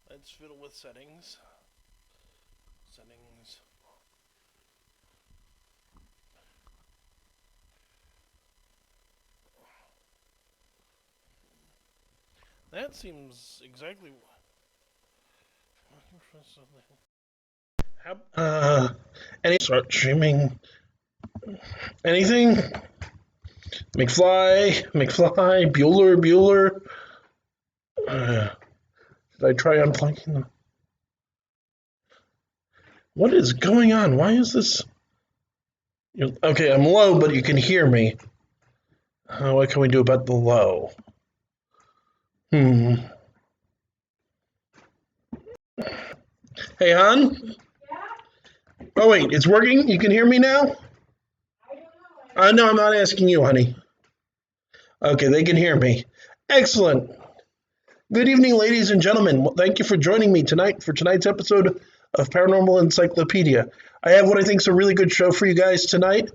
Let's fiddle with settings. Settings. That seems exactly. Any start streaming anything? McFly, Bueller. Did I try unplugging them? What is going on? Why is this? Okay, I'm low, but you can hear me. What can we do about the low? Hmm. Hey, hon? Oh, wait, it's working? You can hear me now? No, I'm not asking you, honey. Okay, they can hear me. Excellent. Good evening, ladies and gentlemen. Thank you for joining me tonight for tonight's episode of Paranormal Encyclopedia. I have what I think is a really good show for you guys tonight.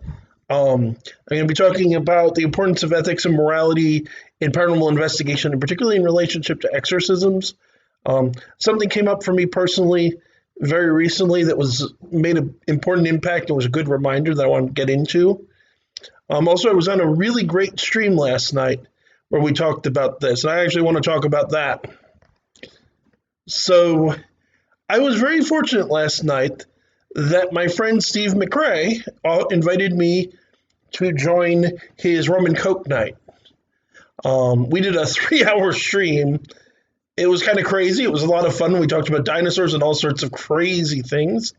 I'm going to be talking about the importance of ethics and morality in paranormal investigation, and particularly in relationship to exorcisms. Something came up for me personally very recently that was made an important impact and was a good reminder that I want to get into. Also, I was on a really great stream last night where we talked about this, and I actually want to talk about that. So, I was very fortunate last night that my friend Steve McRae invited me to join his rum and coke night. We did a 3-hour stream. It was kind of crazy. It was a lot of fun. We talked about dinosaurs and all sorts of crazy things.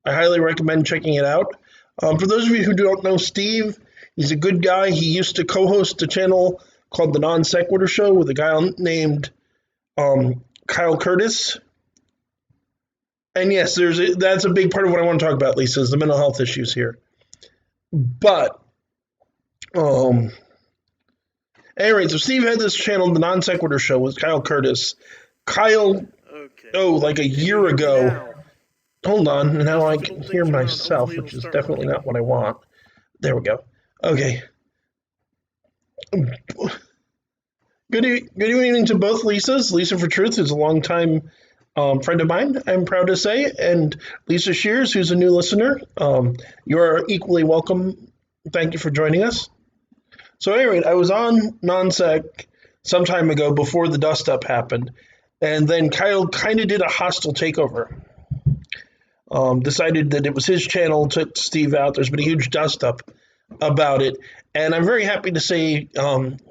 I highly recommend checking it out. For those of you who don't know Steve, he's a good guy. He used to co-host a channel called The Non Sequitur Show with a guy named Kyle Curtis. And yes, that's a big part of what I want to talk about, Lisa, is the mental health issues here. But, anyway, so Steve had this channel, The Non Sequitur Show, with Kyle Curtis. Kyle, like a year ago. Hold on, now I can hear myself, which is definitely not what I want. There we go. Okay. Good evening to both Lisas. Lisa for Truth is a longtime friend of mine, I'm proud to say, and Lisa Shears, who's a new listener. You are equally welcome. Thank you for joining us. So anyway, I was on NonSec some time ago before the dust up happened, and then Kyle kind of did a hostile takeover. Decided that it was his channel, took Steve out. There's been a huge dust up about it, and I'm very happy to say,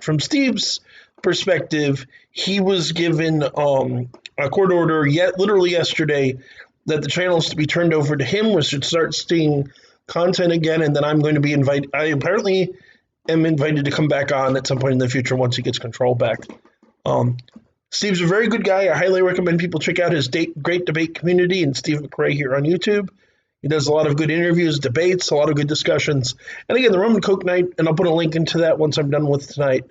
from Steve's perspective, he was given a court order literally yesterday that the channel is to be turned over to him, which should start seeing content again, and then I'm going to be invited. I apparently am invited to come back on at some point in the future once he gets control back. Steve's a very good guy. I highly recommend people check out his great debate community and Steve McRae here on YouTube. He does a lot of good interviews, debates, a lot of good discussions. And again, the Roman Coke night, and I'll put a link into that once I'm done with tonight,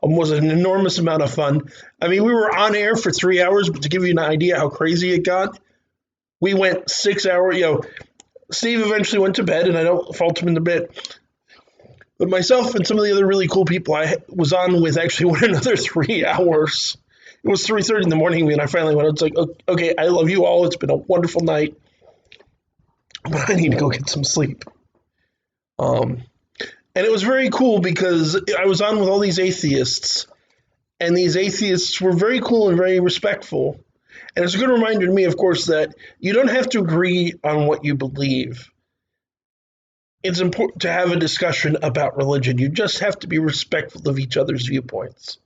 was an enormous amount of fun. I mean, we were on air for 3 hours, but to give you an idea how crazy it got, we went 6 hours. Steve eventually went to bed, and I don't fault him in the bit. But myself and some of the other really cool people I was on with actually went another 3 hours. It was 3:30 in the morning when I finally went. It's like, okay, I love you all. It's been a wonderful night, but I need to go get some sleep. And it was very cool because I was on with all these atheists, and these atheists were very cool and very respectful. And it's a good reminder to me, of course, that you don't have to agree on what you believe. It's important to have a discussion about religion. You just have to be respectful of each other's viewpoints.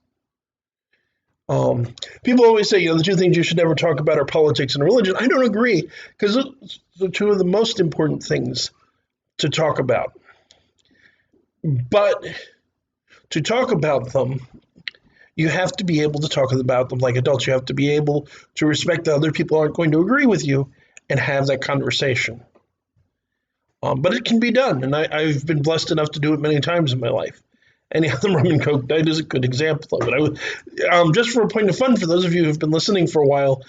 People always say, the two things you should never talk about are politics and religion. I don't agree, because those are two of the most important things to talk about. But to talk about them, you have to be able to talk about them like adults. You have to be able to respect that other people aren't going to agree with you and have that conversation. But it can be done, and I've been blessed enough to do it many times in my life. And the Roman Coke night is a good example of it. Just for a point of fun, for those of you who have been listening for a while,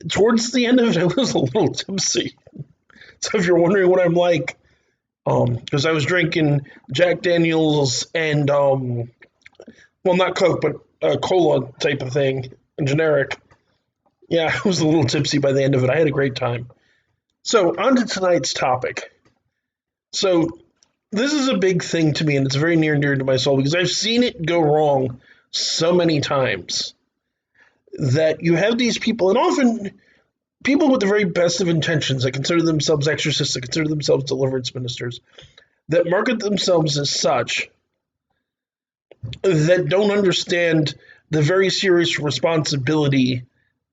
towards the end of it, I was a little tipsy. So if you're wondering what I'm like, Because I was drinking Jack Daniels and well, not Coke, but cola type of thing, generic. Yeah, I was a little tipsy by the end of it. I had a great time. So on to tonight's topic. So this is a big thing to me, and it's very near and dear to my soul because I've seen it go wrong so many times that you have these people, and often people with the very best of intentions that consider themselves exorcists, that consider themselves deliverance ministers, that market themselves as such, that don't understand the very serious responsibility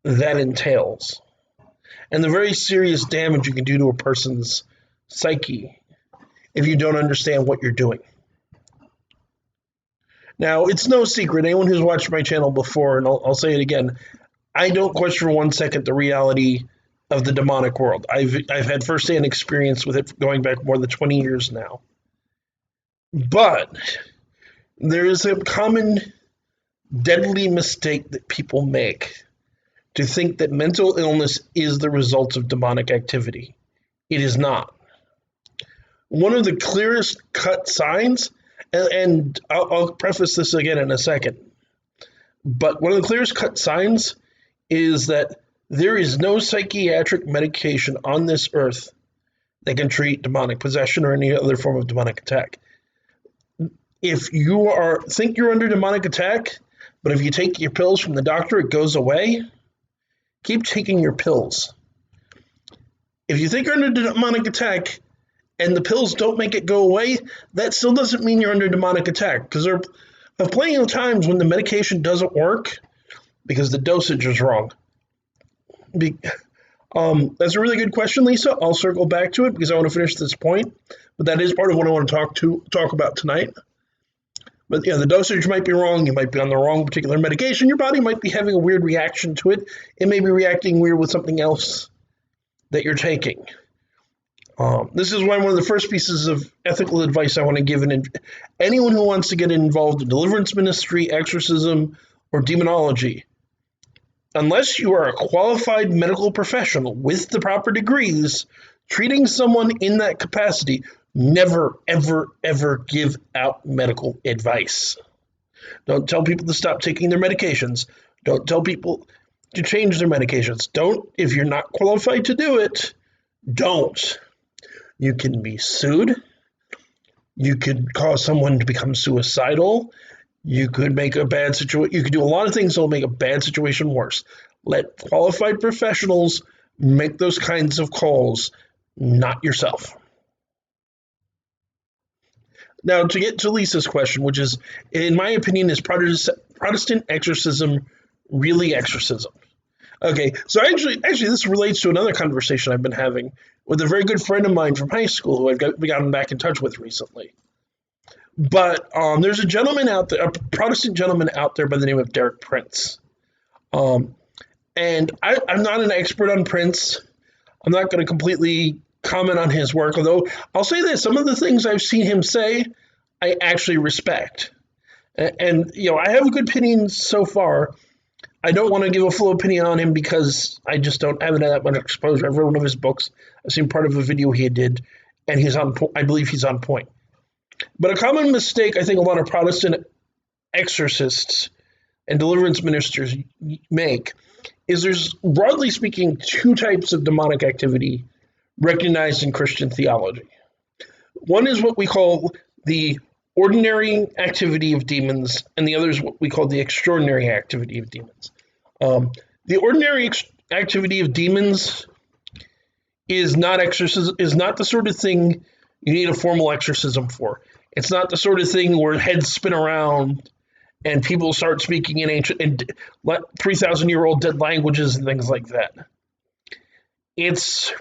that entails and the very serious damage you can do to a person's psyche if you don't understand what you're doing. Now, it's no secret, anyone who's watched my channel before, and I'll say it again, I don't question for 1 second the reality of the demonic world. I've had firsthand experience with it going back more than 20 years now. But there is a common deadly mistake that people make to think that mental illness is the result of demonic activity. It is not. One of the clearest cut signs, and I'll preface this again in a second, but one of the clearest cut signs is that there is no psychiatric medication on this earth that can treat demonic possession or any other form of demonic attack. If you think you're under demonic attack, but if you take your pills from the doctor, it goes away, keep taking your pills. If you think you're under demonic attack and the pills don't make it go away, that still doesn't mean you're under demonic attack, because there are plenty of times when the medication doesn't work because the dosage is wrong. That's a really good question, Lisa. I'll circle back to it because I want to finish this point, but that is part of what I want to talk about tonight. But yeah, the dosage might be wrong. You might be on the wrong particular medication. Your body might be having a weird reaction to it. It may be reacting weird with something else that you're taking. This is why one of the first pieces of ethical advice I want to give anyone who wants to get involved in deliverance ministry, exorcism, or demonology. Unless you are a qualified medical professional with the proper degrees, treating someone in that capacity, never, ever, ever give out medical advice. Don't tell people to stop taking their medications. Don't tell people to change their medications. Don't, if you're not qualified to do it, don't. You can be sued. You could cause someone to become suicidal. You could make a bad situation. You could do a lot of things that will make a bad situation worse. Let qualified professionals make those kinds of calls, not yourself. Now, to get to Lisa's question, which is, in my opinion, is Protestant exorcism really exorcism? Okay, so actually, this relates to another conversation I've been having with a very good friend of mine from high school who I've gotten back in touch with recently. But there's a gentleman out there, a Protestant gentleman out there by the name of Derek Prince. And I'm not an expert on Prince. I'm not going to completely comment on his work, although I'll say this, some of the things I've seen him say, I actually respect. And I have a good opinion so far. I don't want to give a full opinion on him because I just don't have that much exposure. I've read one of his books. I've seen part of a video he did, and I believe he's on point. But a common mistake I think a lot of Protestant exorcists and deliverance ministers make is there's, broadly speaking, two types of demonic activity recognized in Christian theology. One is what we call the ordinary activity of demons, and the other is what we call the extraordinary activity of demons. The ordinary activity of demons is not exorcism, is not the sort of thing you need a formal exorcism for. It's not the sort of thing where heads spin around and people start speaking in ancient and 3,000-year-old dead languages and things like that. It's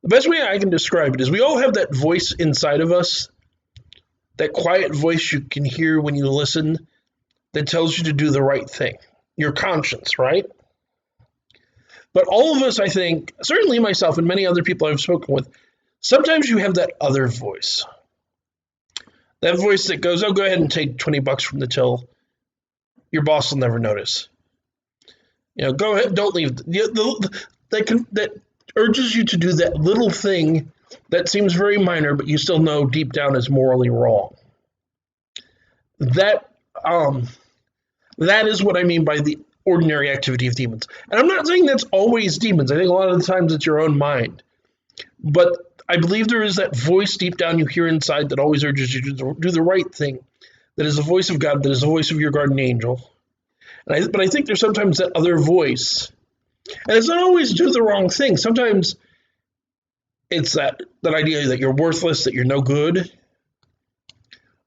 the best way I can describe it is we all have that voice inside of us, that quiet voice you can hear when you listen that tells you to do the right thing, your conscience, right? But all of us, I think, certainly myself and many other people I've spoken with, sometimes you have that other voice. That voice that goes, oh, go ahead and take $20 from the till. Your boss will never notice. Go ahead, don't leave. That urges you to do that little thing that seems very minor, but you still know deep down is morally wrong. That um, that is what I mean by the ordinary activity of demons. And I'm not saying that's always demons. I think a lot of the times it's your own mind. But I believe there is that voice deep down you hear inside that always urges you to do the right thing. That is the voice of God. That is the voice of your guardian angel. But I think there's sometimes that other voice, and it's not always do the wrong thing. Sometimes it's that idea that you're worthless, that you're no good.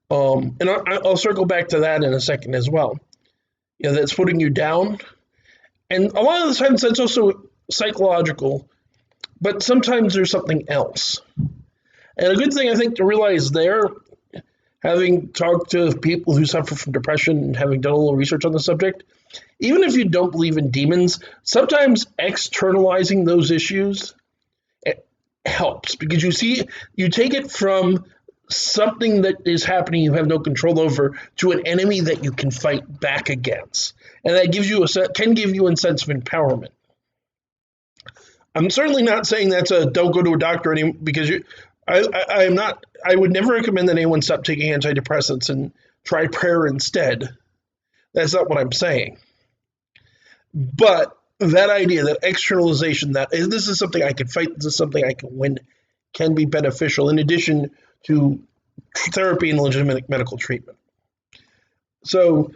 And I'll circle back to that in a second as well. That's putting you down, and a lot of the times that's also psychological. But sometimes there's something else. And a good thing I think to realize there, having talked to people who suffer from depression and having done a little research on the subject, even if you don't believe in demons, sometimes externalizing those issues helps because you take it from something that is happening you have no control over to an enemy that you can fight back against, and that can give you a sense of empowerment. I'm certainly not saying that's a don't go to a doctor because I'm not. I would never recommend that anyone stop taking antidepressants and try prayer instead. That's not what I'm saying. But that idea, that externalization, that this is something I can fight, this is something I can win, can be beneficial in addition to therapy and legitimate medical treatment. So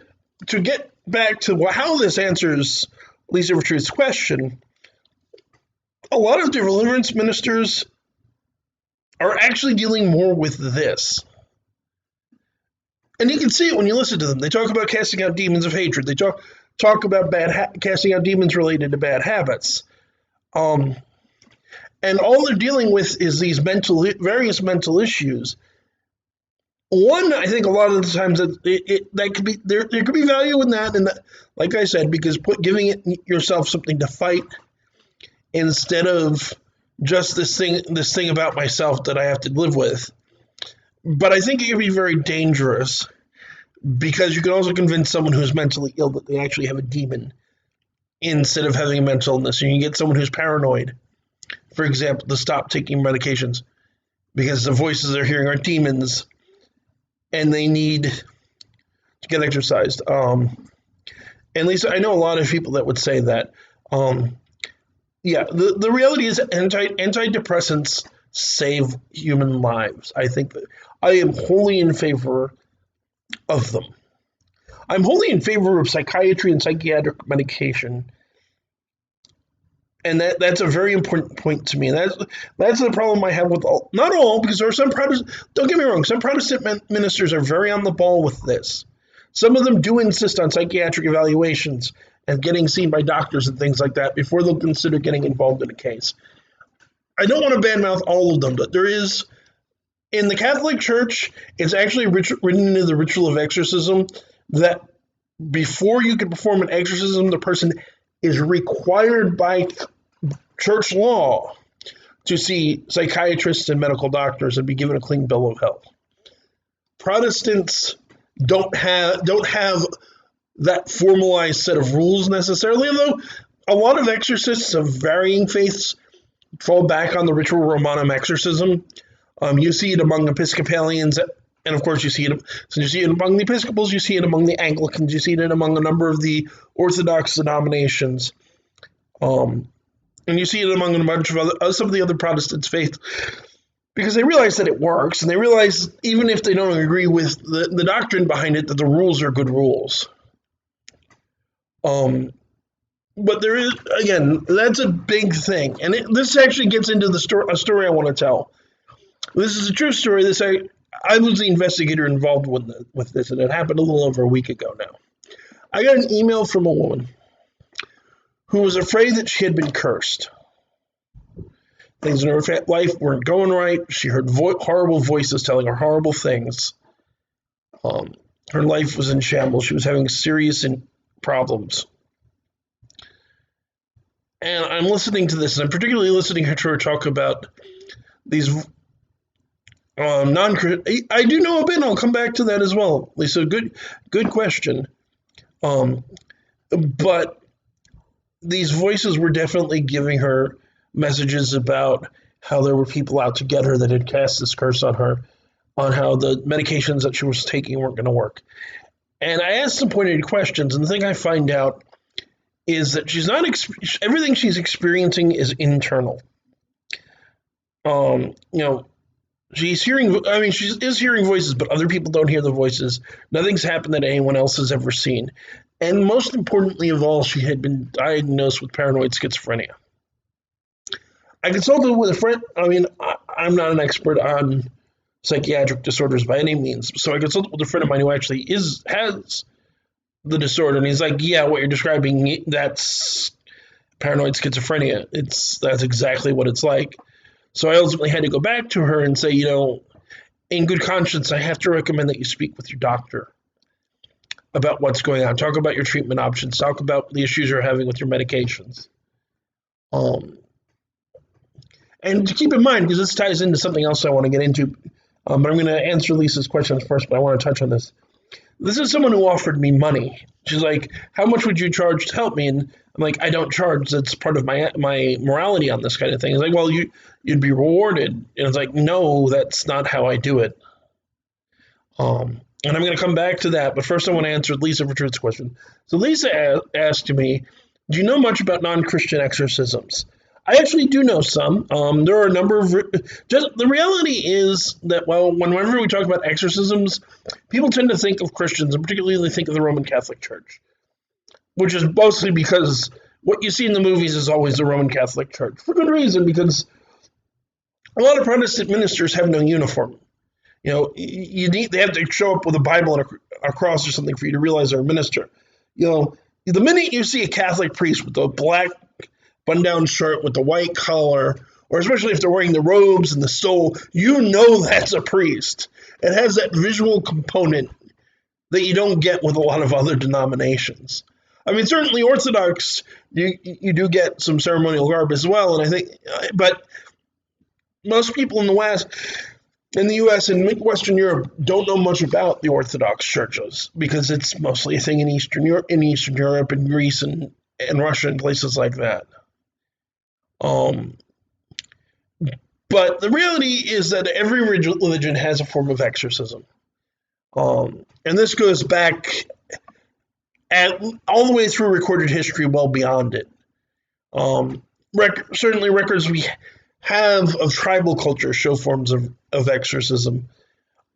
to get back to how this answers Lisa Richards' question, a lot of deliverance ministers are actually dealing more with this. And you can see it when you listen to them. They talk about casting out demons of hatred. They talk about casting out demons related to bad habits. And all they're dealing with is these various mental issues. One, I think a lot of the times that could be there could be value in that, and that, like I said, because giving yourself something to fight instead of just this thing about myself that I have to live with. But I think it can be very dangerous because you can also convince someone who's mentally ill that they actually have a demon instead of having a mental illness. You can get someone who's paranoid, for example, to stop taking medications because the voices they're hearing are demons and they need to get exorcised. And Lisa, I know a lot of people that would say that. The reality is antidepressants save human lives. I think that I am wholly in favor of them. I'm wholly in favor of psychiatry and psychiatric medication. And that's a very important point to me. And that's the problem I have with not all, because there are some don't get me wrong, some Protestant ministers are very on the ball with this. Some of them do insist on psychiatric evaluations and getting seen by doctors and things like that before they'll consider getting involved in a case. I don't want to badmouth all of them, but there is, in the Catholic Church, it's actually written into the ritual of exorcism that before you can perform an exorcism, the person is required by church law to see psychiatrists and medical doctors and be given a clean bill of health. Protestants don't have that formalized set of rules necessarily, although a lot of exorcists of varying faiths fall back on the ritual Romanum exorcism. You see it among Episcopalians, and of course you see it among the Episcopals, you see it among the Anglicans, you see it among a number of the Orthodox denominations, and you see it among a bunch of some of the other Protestant faiths, because they realize that it works, and they realize even if they don't agree with the doctrine behind it, that the rules are good rules. But there is, again, that's a big thing, and this actually gets into a story I want to tell. This is a true story. I was the investigator involved with this, and it happened a little over a week ago now. I got an email from a woman who was afraid that she had been cursed. Things in her life weren't going right. She heard horrible voices telling her horrible things. Her life was in shambles. She was having serious problems. And I'm listening to this, and I'm particularly listening to her talk about these I do know a bit. I'll come back to that as well, Lisa. Good question. But these voices were definitely giving her messages about how there were people out to get her that had cast this curse on her, on how the medications that she was taking weren't going to work. And I asked some pointed questions, and the thing I find out is that she's not everything she's experiencing is internal. You know, she's hearing. I mean, she is hearing voices, but other people don't hear the voices. Nothing's happened that anyone else has ever seen. And most importantly of all, she had been diagnosed with paranoid schizophrenia. I consulted with a friend. I mean, I'm not an expert on psychiatric disorders by any means, so I consulted with a friend of mine who actually has the disorder, and he's like, "Yeah, what you're describing, that's paranoid schizophrenia. That's exactly what it's like." So I ultimately had to go back to her and say, in good conscience, I have to recommend that you speak with your doctor about what's going on. Talk about your treatment options. Talk about the issues you're having with your medications. Um, and to keep in mind, because this ties into something else I want to get into, but I'm going to answer Lisa's questions first, but I want to touch on this. This is someone who offered me money. She's like, "How much would you charge to help me?" And I'm like, "I don't charge. That's part of my morality on this kind of thing." It's like, "Well, you'd be rewarded." And it's like, "No, that's not how I do it." And I'm going to come back to that, but first I want to answer Lisa Richards' question. So Lisa asked me, "Do you know much about non-Christian exorcisms?" I actually do know some. There are a number of. Just the reality is that whenever we talk about exorcisms, people tend to think of Christians, and particularly they think of the Roman Catholic Church, which is mostly because what you see in the movies is always the Roman Catholic Church for good reason. Because a lot of Protestant ministers have no uniform. They have to show up with a Bible and a cross or something for you to realize they're a minister. The minute you see a Catholic priest with the black button-down shirt with the white collar, or especially if they're wearing the robes and the stole, that's a priest. It has that visual component that you don't get with a lot of other denominations. I mean, certainly Orthodox, you do get some ceremonial garb as well, and I think, but most people in the U.S. and Western Europe don't know much about the Orthodox churches because it's mostly a thing in Eastern Europe, and Greece and Russia and places like that. But the reality is that every religion has a form of exorcism. And this goes back all the way through recorded history, well beyond it. Certainly records we have of tribal culture show forms of exorcism.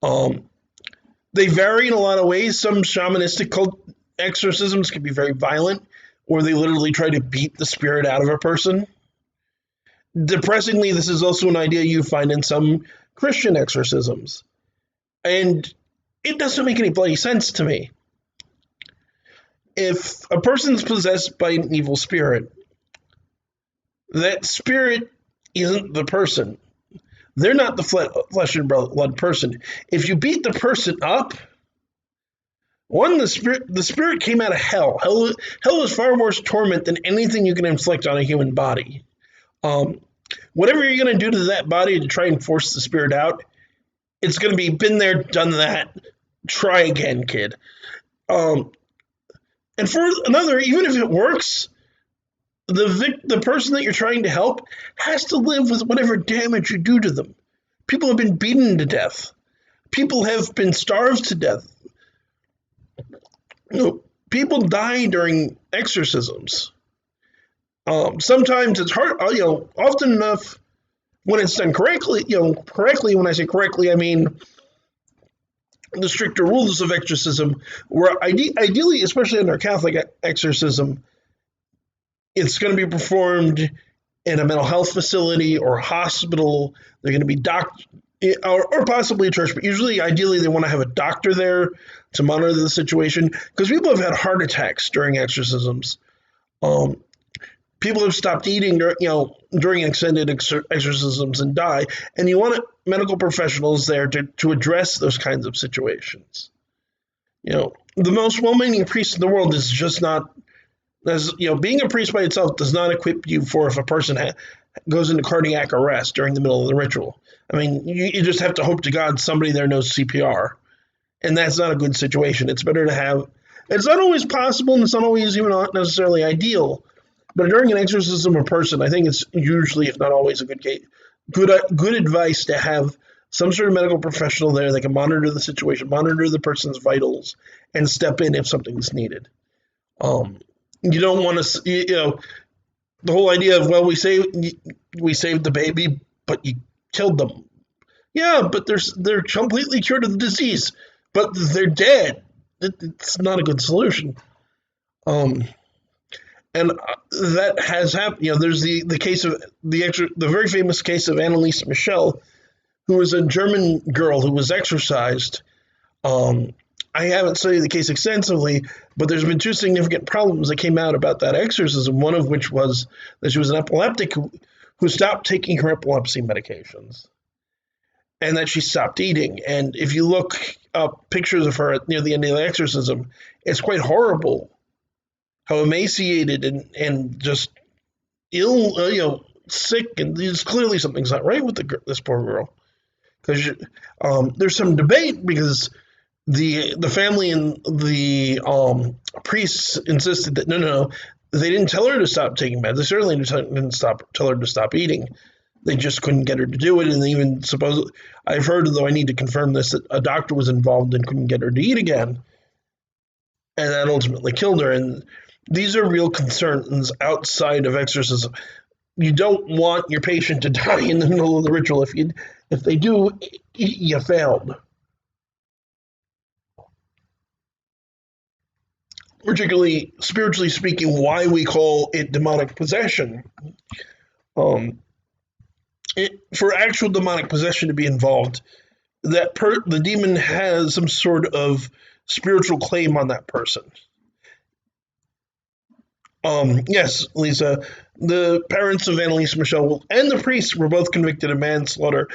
They vary in a lot of ways. Some shamanistic exorcisms can be very violent, where they literally try to beat the spirit out of a person. Depressingly, this is also an idea you find in some Christian exorcisms. And it doesn't make any bloody sense to me. If a person's possessed by an evil spirit, that spirit isn't the person. They're not the flesh and blood person. If you beat the person up, the spirit came out of hell. Hell is far worse torment than anything you can inflict on a human body. Whatever you're going to do to that body to try and force the spirit out, it's going to be been there, done that. Try again, kid. And for another, even if it works, the person that you're trying to help has to live with whatever damage you do to them. People have been beaten to death. People have been starved to death. People die during exorcisms. Sometimes it's hard, often enough when it's done correctly, when I say correctly, I mean the stricter rules of exorcism, where ideally, especially under Catholic exorcism, it's going to be performed in a mental health facility or a hospital. They're going to be or possibly a church, but usually, ideally, they want to have a doctor there to monitor the situation because people have had heart attacks during exorcisms. People have stopped eating, during extended exorcisms and die, and you want medical professionals there to address those kinds of situations. The most well-meaning priest in the world is just not, being a priest by itself does not equip you for if a person goes into cardiac arrest during the middle of the ritual. I mean, you just have to hope to God somebody there knows CPR, and that's not a good situation. It's better to have. It's not always possible, and it's not always even not necessarily ideal. But during an exorcism of a person, I think it's usually, if not always, a good case, good advice to have some sort of medical professional there that can monitor the situation, monitor the person's vitals, and step in if something's needed. You don't want to, the whole idea of, well, we saved the baby, but you killed them. Yeah, but they're completely cured of the disease, but they're dead. It's not a good solution. Um, and that has happened. There's the case of the very famous case of Anneliese Michel, who was a German girl who was exorcised. Um, I haven't studied the case extensively, but there's been two significant problems that came out about that exorcism. One of which was that she was an epileptic who stopped taking her epilepsy medications, and that she stopped eating. And if you look up pictures of her near the end of the exorcism, it's quite horrible how emaciated and just ill, sick, and there's clearly something's not right with this poor girl. Because there's some debate because the family and the priests insisted that no, they didn't tell her to stop taking meds. They certainly didn't tell her to stop eating. They just couldn't get her to do it, and even suppose I've heard, though I need to confirm this, that a doctor was involved and couldn't get her to eat again, and that ultimately killed her. And these are real concerns outside of exorcism. You don't want your patient to die in the middle of the ritual. If they do, you failed. Particularly spiritually speaking, why we call it demonic possession. Um, for actual demonic possession to be involved, the demon has some sort of spiritual claim on that person. Yes, Lisa, the parents of Anneliese Michel and the priests were both convicted of manslaughter,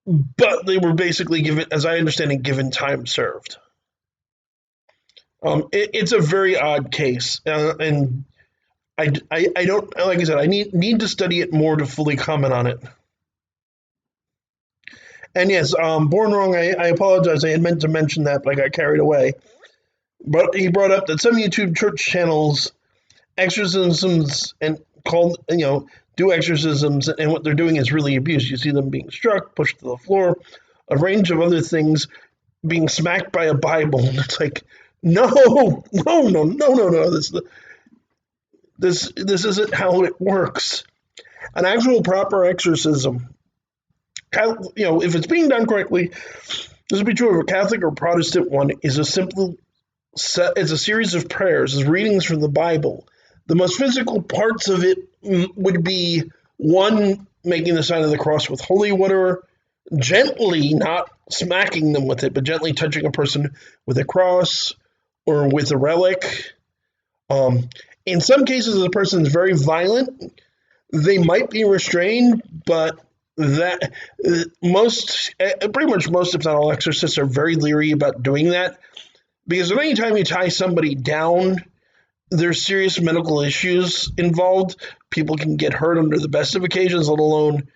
but they were basically given, as I understand it, given time served. It's a very odd case, and I don't, like I said, I need to study it more to fully comment on it. And yes, born wrong. I apologize. I had meant to mention that, but I got carried away. But he brought up that some YouTube church channels exorcisms and do exorcisms, and what they're doing is really abuse. You see them being struck, pushed to the floor, a range of other things, being smacked by a Bible. And it's like, no, no, no, no, no, no. This isn't how it works. An actual proper exorcism, if it's being done correctly, this would be true of a Catholic or Protestant one, is a simple it's a series of prayers, is readings from the Bible. The most physical parts of it would be one, making the sign of the cross with holy water, gently, not smacking them with it, but gently touching a person with a cross or with a relic. In some cases, if the person is very violent, they might be restrained, but that pretty much most, if not all, exorcists are very leery about doing that, because anytime you tie somebody down, there's serious medical issues involved. People can get hurt under the best of occasions, let alone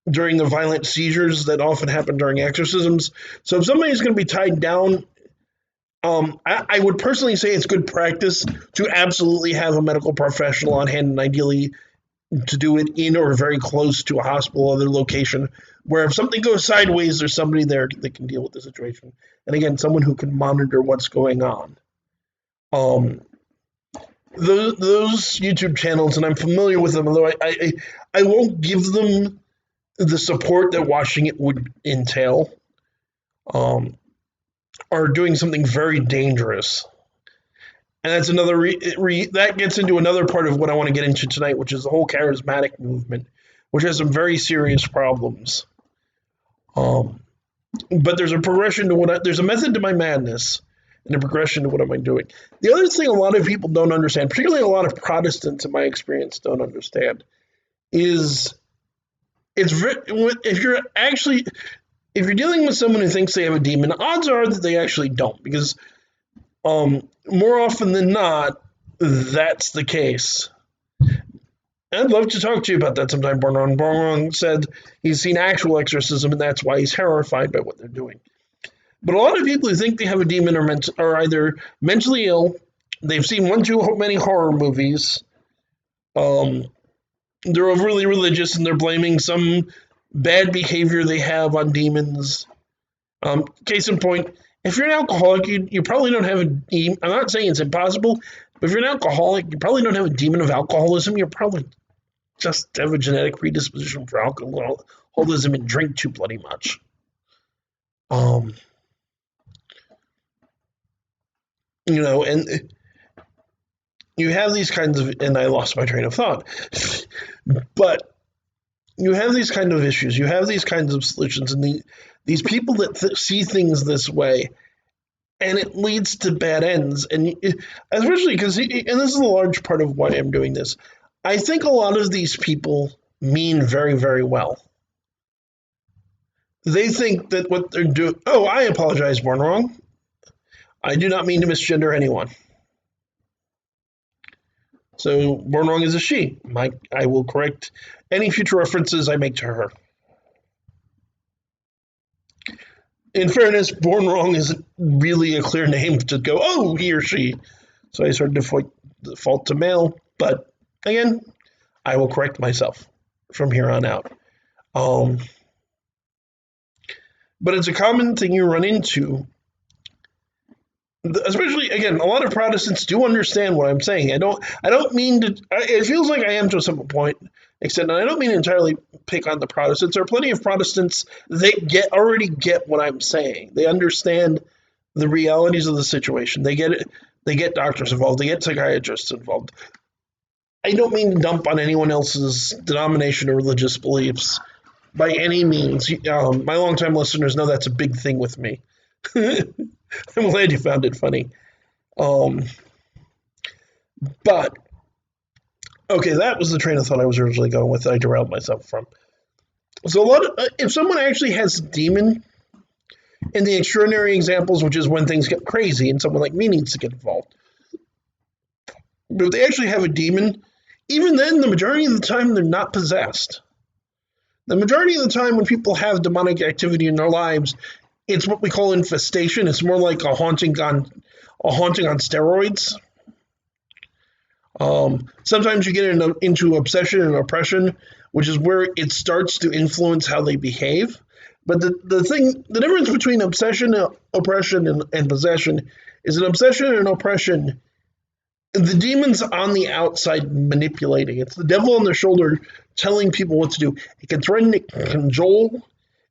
during the violent seizures that often happen during exorcisms. So if somebody's going to be tied down, I would personally say it's good practice to absolutely have a medical professional on hand, and ideally to do it in or very close to a hospital or other location, where if something goes sideways, there's somebody there that can deal with the situation. And again, someone who can monitor what's going on. Those YouTube channels, and I'm familiar with them, although I won't give them the support that watching it would entail, are doing something very dangerous. And that's another that gets into another part of what I want to get into tonight, which is the whole charismatic movement, which has some very serious problems. But there's a progression to there's a method to my madness, and a progression to what am I doing. The other thing a lot of people don't understand, particularly a lot of Protestants in my experience don't understand, is if you're dealing with someone who thinks they have a demon, odds are that they actually don't, because more often than not, that's the case. I'd love to talk to you about that sometime. Born said he's seen actual exorcism, and that's why he's horrified by what they're doing. But a lot of people who think they have a demon are either mentally ill, they've seen one too many horror movies, they're overly religious, and they're blaming some bad behavior they have on demons. Case in point, if you're an alcoholic, you probably don't have a demon. I'm not saying it's impossible, but if you're an alcoholic, you probably don't have a demon of alcoholism. You're probably just have a genetic predisposition for alcoholism and drink too bloody much. Um, and you have these kinds of, and I lost my train of thought, but you have these kind of issues. You have these kinds of solutions, and these people that see things this way, and it leads to bad ends. And especially because, and this is a large part of why I'm doing this, I think a lot of these people mean very, very well. They think that what they're doing, oh, I apologize, born wrong. I do not mean to misgender anyone. So born wrong is a she. I will correct any future references I make to her. In fairness, born wrong isn't really a clear name to go, oh, he or she. So I sort of default to male. But again, I will correct myself from here on out. But it's a common thing you run into, especially, again, a lot of Protestants do understand what I'm saying. I don't mean to, it feels like I am to a simple point extent, and I don't mean to entirely pick on the Protestants. There are plenty of Protestants that already get what I'm saying. They understand the realities of the situation. They get it. They get doctors involved. They get psychiatrists involved. I don't mean to dump on anyone else's denomination or religious beliefs by any means. My longtime listeners know that's a big thing with me. I'm glad you found it funny. But okay, that was the train of thought I was originally going with that I derailed myself from. So if someone actually has a demon, in the extraordinary examples, which is when things get crazy and someone like me needs to get involved, but if they actually have a demon, even then, the majority of the time, they're not possessed. The majority of the time when people have demonic activity in their lives, it's what we call infestation. It's more like a haunting on steroids. Sometimes you get into obsession and oppression, which is where it starts to influence how they behave. But the difference between obsession, oppression, and possession is an obsession and oppression. The demon's on the outside manipulating. It's the devil on their shoulder telling people what to do. It can threaten, it can cajole,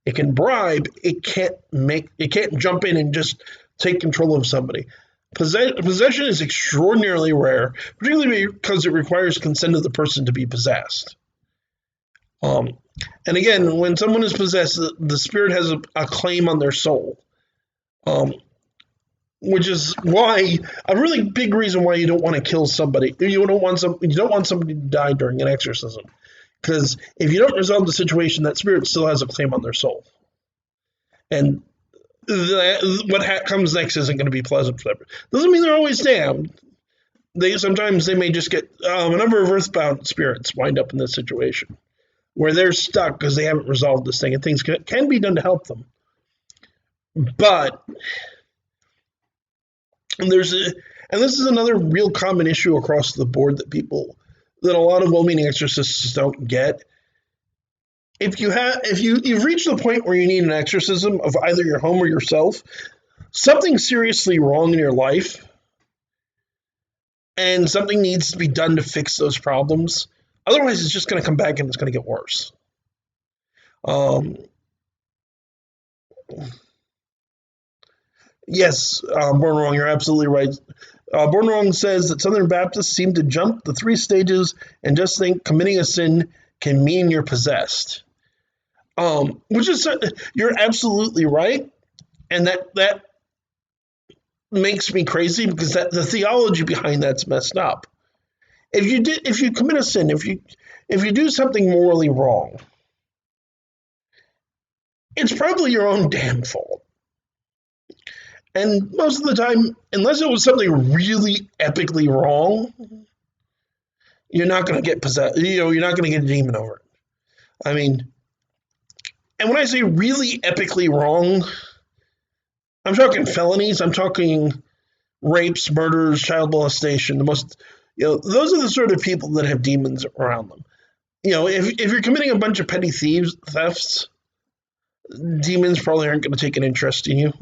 it can bribe, it can't jump in and just take control of somebody. Possession is extraordinarily rare, particularly because it requires consent of the person to be possessed. And again, when someone is possessed, the spirit has a claim on their soul. Which is why a really big reason why you don't want to kill somebody. You don't want somebody to die during an exorcism, because if you don't resolve the situation, that spirit still has a claim on their soul, and what comes next isn't going to be pleasant for them. Doesn't mean they're always damned. Sometimes they may just get a number of earthbound spirits wind up in this situation where they're stuck because they haven't resolved this thing, and things can be done to help them, but. And this is another real common issue across the board that a lot of well-meaning exorcists don't get. If you've reached the point where you need an exorcism of either your home or yourself, something's seriously wrong in your life, and something needs to be done to fix those problems. Otherwise, it's just going to come back and it's going to get worse. Yes, Born Wrong, you're absolutely right. Born Wrong says that Southern Baptists seem to jump the 3 stages and just think committing a sin can mean you're possessed. Which is, you're absolutely right, and that makes me crazy because the theology behind that's messed up. If you commit a sin, if you do something morally wrong, it's probably your own damn fault. And most of the time, unless it was something really epically wrong, you're not going to get possessed. You're not going to get a demon over it. I mean, and when I say really epically wrong, I'm talking felonies. I'm talking rapes, murders, child molestation. Those are the sort of people that have demons around them. if you're committing a bunch of petty thefts, demons probably aren't going to take an interest in you.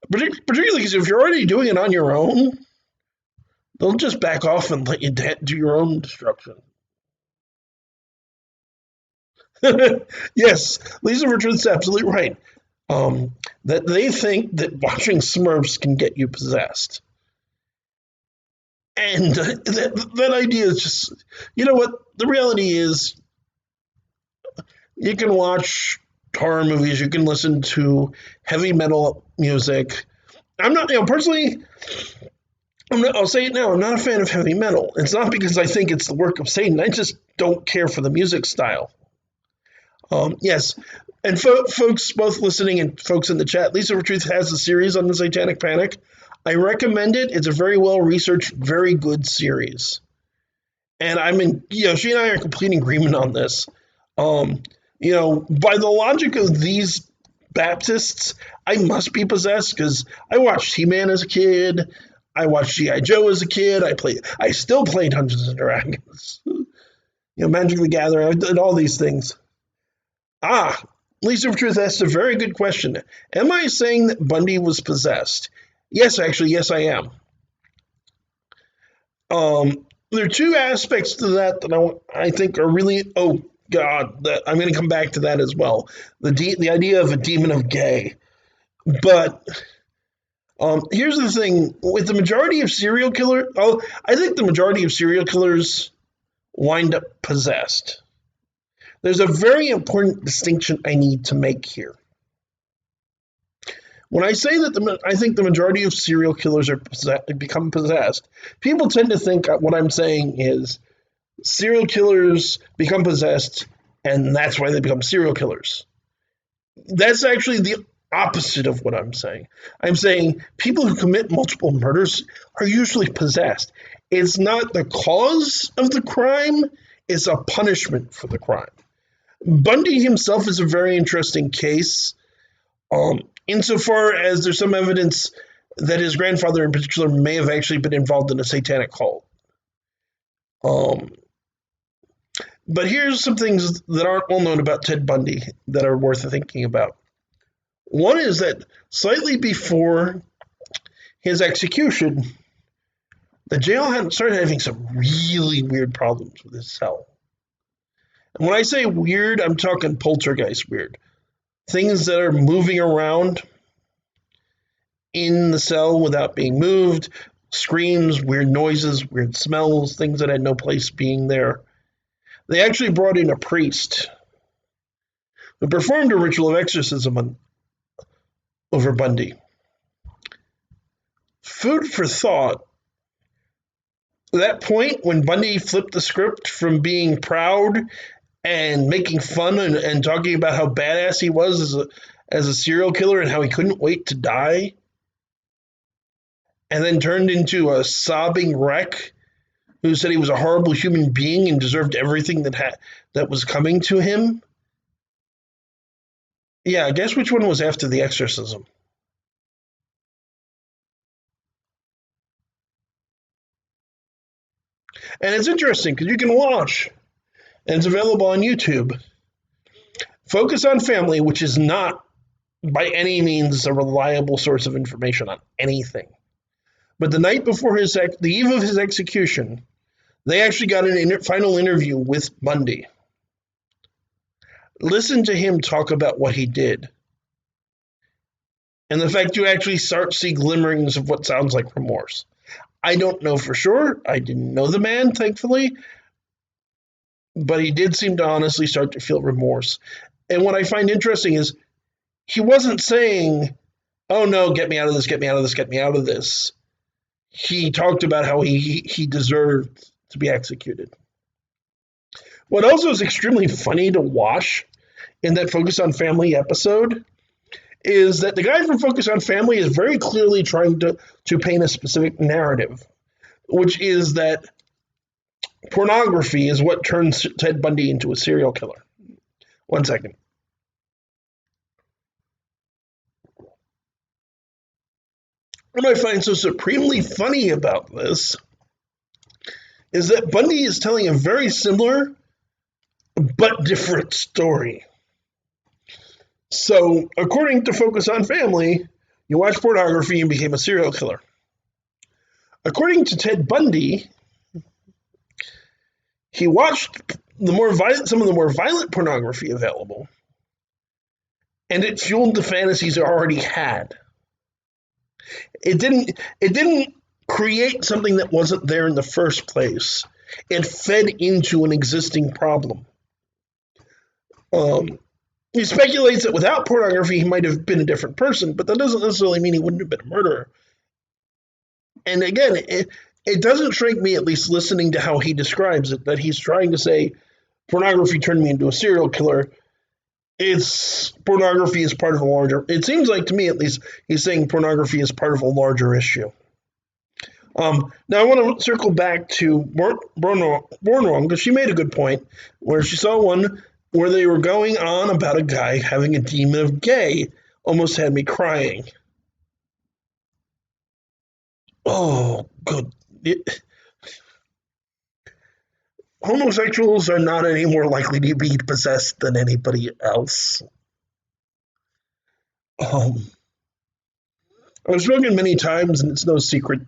Particularly because if you're already doing it on your own, they'll just back off and let you do your own destruction. Yes, Lisa Richards is absolutely right. That they think that watching Smurfs can get you possessed. And that idea is just, you know what? The reality is, you can watch horror movies, you can listen to heavy metal music. I'm not, personally, I'll say it now, I'm not a fan of heavy metal. It's not because I think it's the work of Satan, I just don't care for the music style. Yes, and folks both listening and folks in the chat, Lisa Truth has a series on the Satanic Panic. I recommend it. It's a very well researched, very good series. And she and I are in complete agreement on this. By the logic of these Baptists, I must be possessed because I watched He-Man as a kid. I watched G.I. Joe as a kid. I still play Dungeons and Dragons. Magic the Gathering. I did all these things. Lisa of Truth asked a very good question. Am I saying that Bundy was possessed? Yes, actually, yes, I am. There are two aspects to that I think are really, oh God, that I'm going to come back to that as well. The idea of a demon of gay. But here's the thing: with the majority of serial killers, I think the majority of serial killers wind up possessed. There's a very important distinction I need to make here. When I say that I think the majority of serial killers become possessed, people tend to think what I'm saying is serial killers become possessed and that's why they become serial killers. That's actually the opposite of what I'm saying. I'm saying people who commit multiple murders are usually possessed. It's not the cause of the crime, it's a punishment for the crime. Bundy himself is a very interesting case, insofar as there's some evidence that his grandfather in particular may have actually been involved in a satanic cult. But here's some things that aren't well known about Ted Bundy that are worth thinking about. One is that slightly before his execution, the jail had started having some really weird problems with his cell. And when I say weird, I'm talking poltergeist weird. Things that are moving around in the cell without being moved, screams, weird noises, weird smells, things that had no place being there. They actually brought in a priest who performed a ritual of exorcism over Bundy. Food for thought. At that point, when Bundy flipped the script from being proud and making fun and talking about how badass he was as a serial killer and how he couldn't wait to die, and then turned into a sobbing wreck who said he was a horrible human being and deserved everything that was coming to him. Yeah, guess which one was after the exorcism? And it's interesting because you can watch, and it's available on YouTube, Focus on Family, which is not by any means a reliable source of information on anything. But the night before the eve of his execution, they actually got an final interview with Bundy. Listen to him talk about what he did. And the fact you actually start to see glimmerings of what sounds like remorse. I don't know for sure. I didn't know the man, thankfully. But he did seem to honestly start to feel remorse. And what I find interesting is he wasn't saying, oh no, get me out of this, get me out of this, get me out of this. He talked about how he deserved to be executed. What also is extremely funny to watch in that Focus on Family episode is that the guy from Focus on Family is very clearly trying to paint a specific narrative, which is that pornography is what turns Ted Bundy into a serial killer. 1 second. What I find so supremely funny about this is that Bundy is telling a very similar but different story. So, according to Focus on Family, you watched pornography and became a serial killer. According to Ted Bundy, he watched some of the more violent pornography available, and it fueled the fantasies it already had. It didn't create something that wasn't there in the first place. It fed into an existing problem. Um, he speculates that without pornography, he might have been a different person, but that doesn't necessarily mean he wouldn't have been a murderer. And again, it doesn't strike me, at least listening to how he describes it, that he's trying to say pornography turned me into a serial killer. It's pornography is part of a larger. It seems like to me, at least, he's saying pornography is part of a larger issue. Now I want to circle back to Bornwong because she made a good point where she saw one where they were going on about a guy having a demon of gay. Almost had me crying. Oh, good. Homosexuals are not any more likely to be possessed than anybody else. Um, I've spoken many times, and it's no secret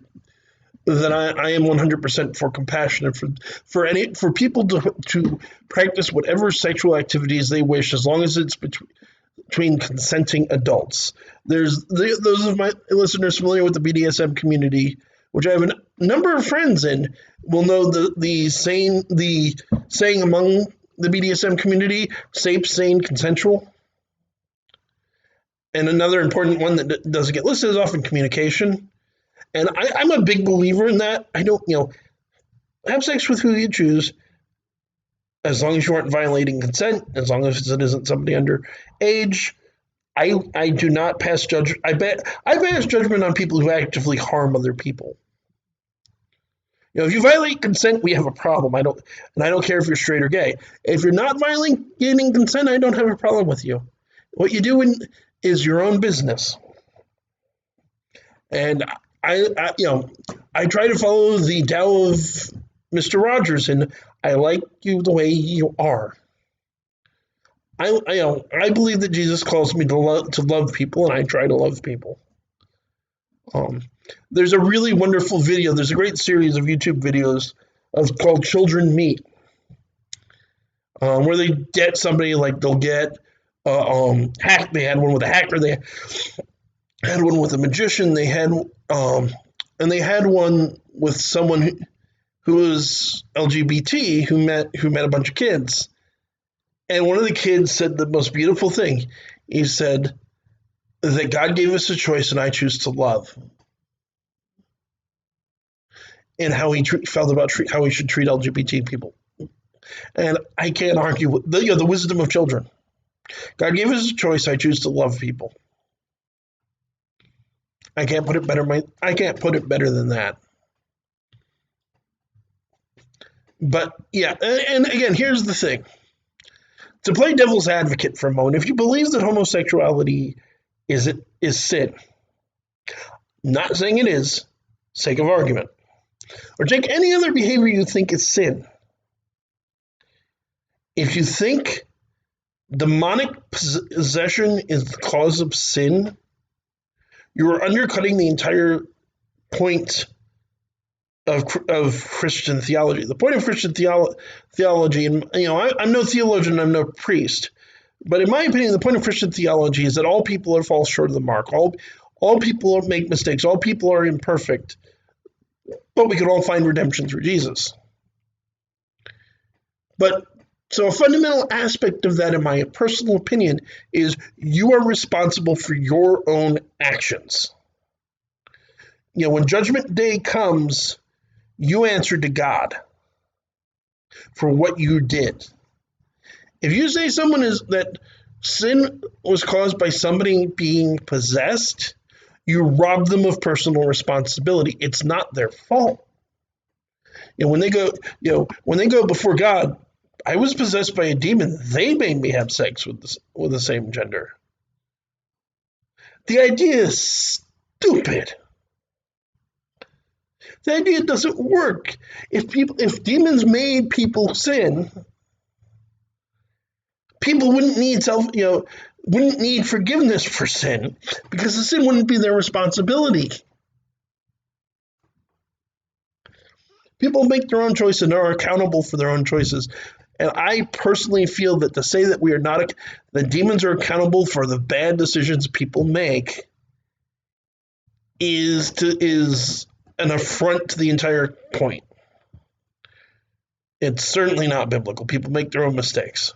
that I am 100% for compassion and for people to practice whatever sexual activities they wish, as long as it's between consenting adults. Those of my listeners familiar with the BDSM community, which I have a number of friends in, will know the saying among the BDSM community: safe, sane, consensual. And another important one that doesn't get listed is often communication. And I'm a big believer in that. I don't, have sex with who you choose, as long as you aren't violating consent, as long as it isn't somebody under age. I do not pass judgment. I pass judgment on people who actively harm other people. If you violate consent, we have a problem. I don't care if you're straight or gay. If you're not violating consent, I don't have a problem with you. What you do is your own business. And I try to follow the Tao of Mr. Rogers, and I like you the way you are. I believe that Jesus calls me to love people, and I try to love people. There's a really wonderful video. There's a great series of YouTube videos called Children Meet, where they get somebody like they'll get hack. They had one with a hacker. They had one with a magician. And they had one with someone who was LGBT who met a bunch of kids. And one of the kids said the most beautiful thing. He said that God gave us a choice, and I choose to love. And how he felt about how we should treat LGBT people. And I can't argue with the wisdom of children. God gave us a choice. I choose to love people. I can't put it better than that. But yeah, and again, here's the thing. To play devil's advocate for a moment, if you believe that homosexuality is sin, not saying it is, sake of argument, or take any other behavior you think is sin. If you think demonic possession is the cause of sin, you are undercutting the entire point of Christian theology. The point of Christian theology, and I'm no theologian, I'm no priest, but in my opinion, the point of Christian theology is that all people fall short of the mark. All people make mistakes. All people are imperfect, but we can all find redemption through Jesus. But so a fundamental aspect of that, in my personal opinion, is you are responsible for your own actions. When Judgment Day comes, you answer to God for what you did. If you say that sin was caused by somebody being possessed, you rob them of personal responsibility. It's not their fault. When they go before God, I was possessed by a demon. They made me have sex with the same gender. The idea is stupid. The idea doesn't work. If demons made people sin, people wouldn't need forgiveness for sin because the sin wouldn't be their responsibility. People make their own choices and are accountable for their own choices. And I personally feel that to say that we are not, that demons are accountable for the bad decisions people make is an affront to the entire point. It's certainly not biblical. People make their own mistakes.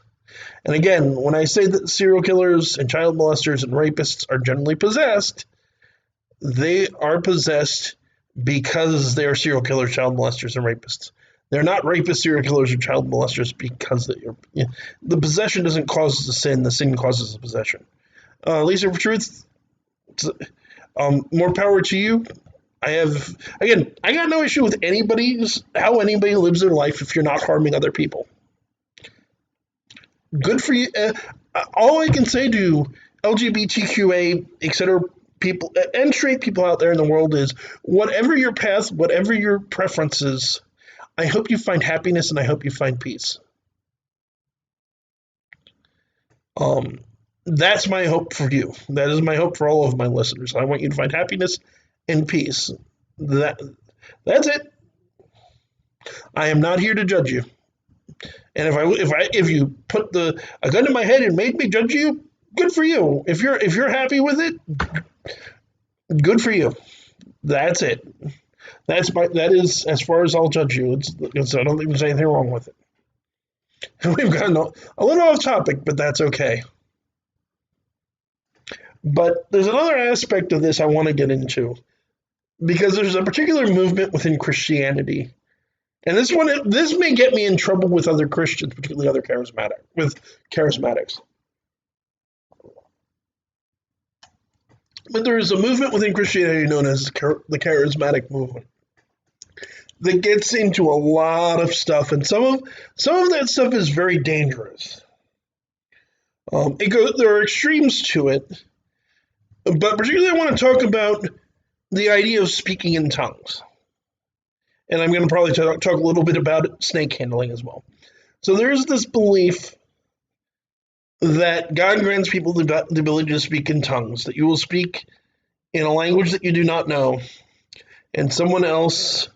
And again, when I say that serial killers and child molesters and rapists are generally possessed, they are possessed because they are serial killers, child molesters, and rapists. They're not rapists, serial killers, or child molesters because the possession doesn't cause the sin causes the possession. Lisa, for truth, more power to you. I got no issue with how anybody lives their life if you're not harming other people. Good for you. All I can say to LGBTQA, etc. people and straight people out there in the world is whatever your path, whatever your preferences, I hope you find happiness and I hope you find peace. That's my hope for you. That is my hope for all of my listeners. I want you to find happiness and peace. That's it. I am not here to judge you. And if you put a gun to my head and made me judge you, good for you. If you're happy with it, good for you. That's it. That is as far as I'll judge you. I don't think there's anything wrong with it. We've gotten a little off topic, but that's okay. But there's another aspect of this I want to get into because there's a particular movement within Christianity, and this may get me in trouble with other Christians, particularly other charismatics. But there is a movement within Christianity known as the charismatic movement that gets into a lot of stuff, and some of that stuff is very dangerous. There are extremes to it, but particularly I want to talk about the idea of speaking in tongues. And I'm going to probably talk a little bit about snake handling as well. So there's this belief that God grants people the ability to speak in tongues, that you will speak in a language that you do not know, and someone else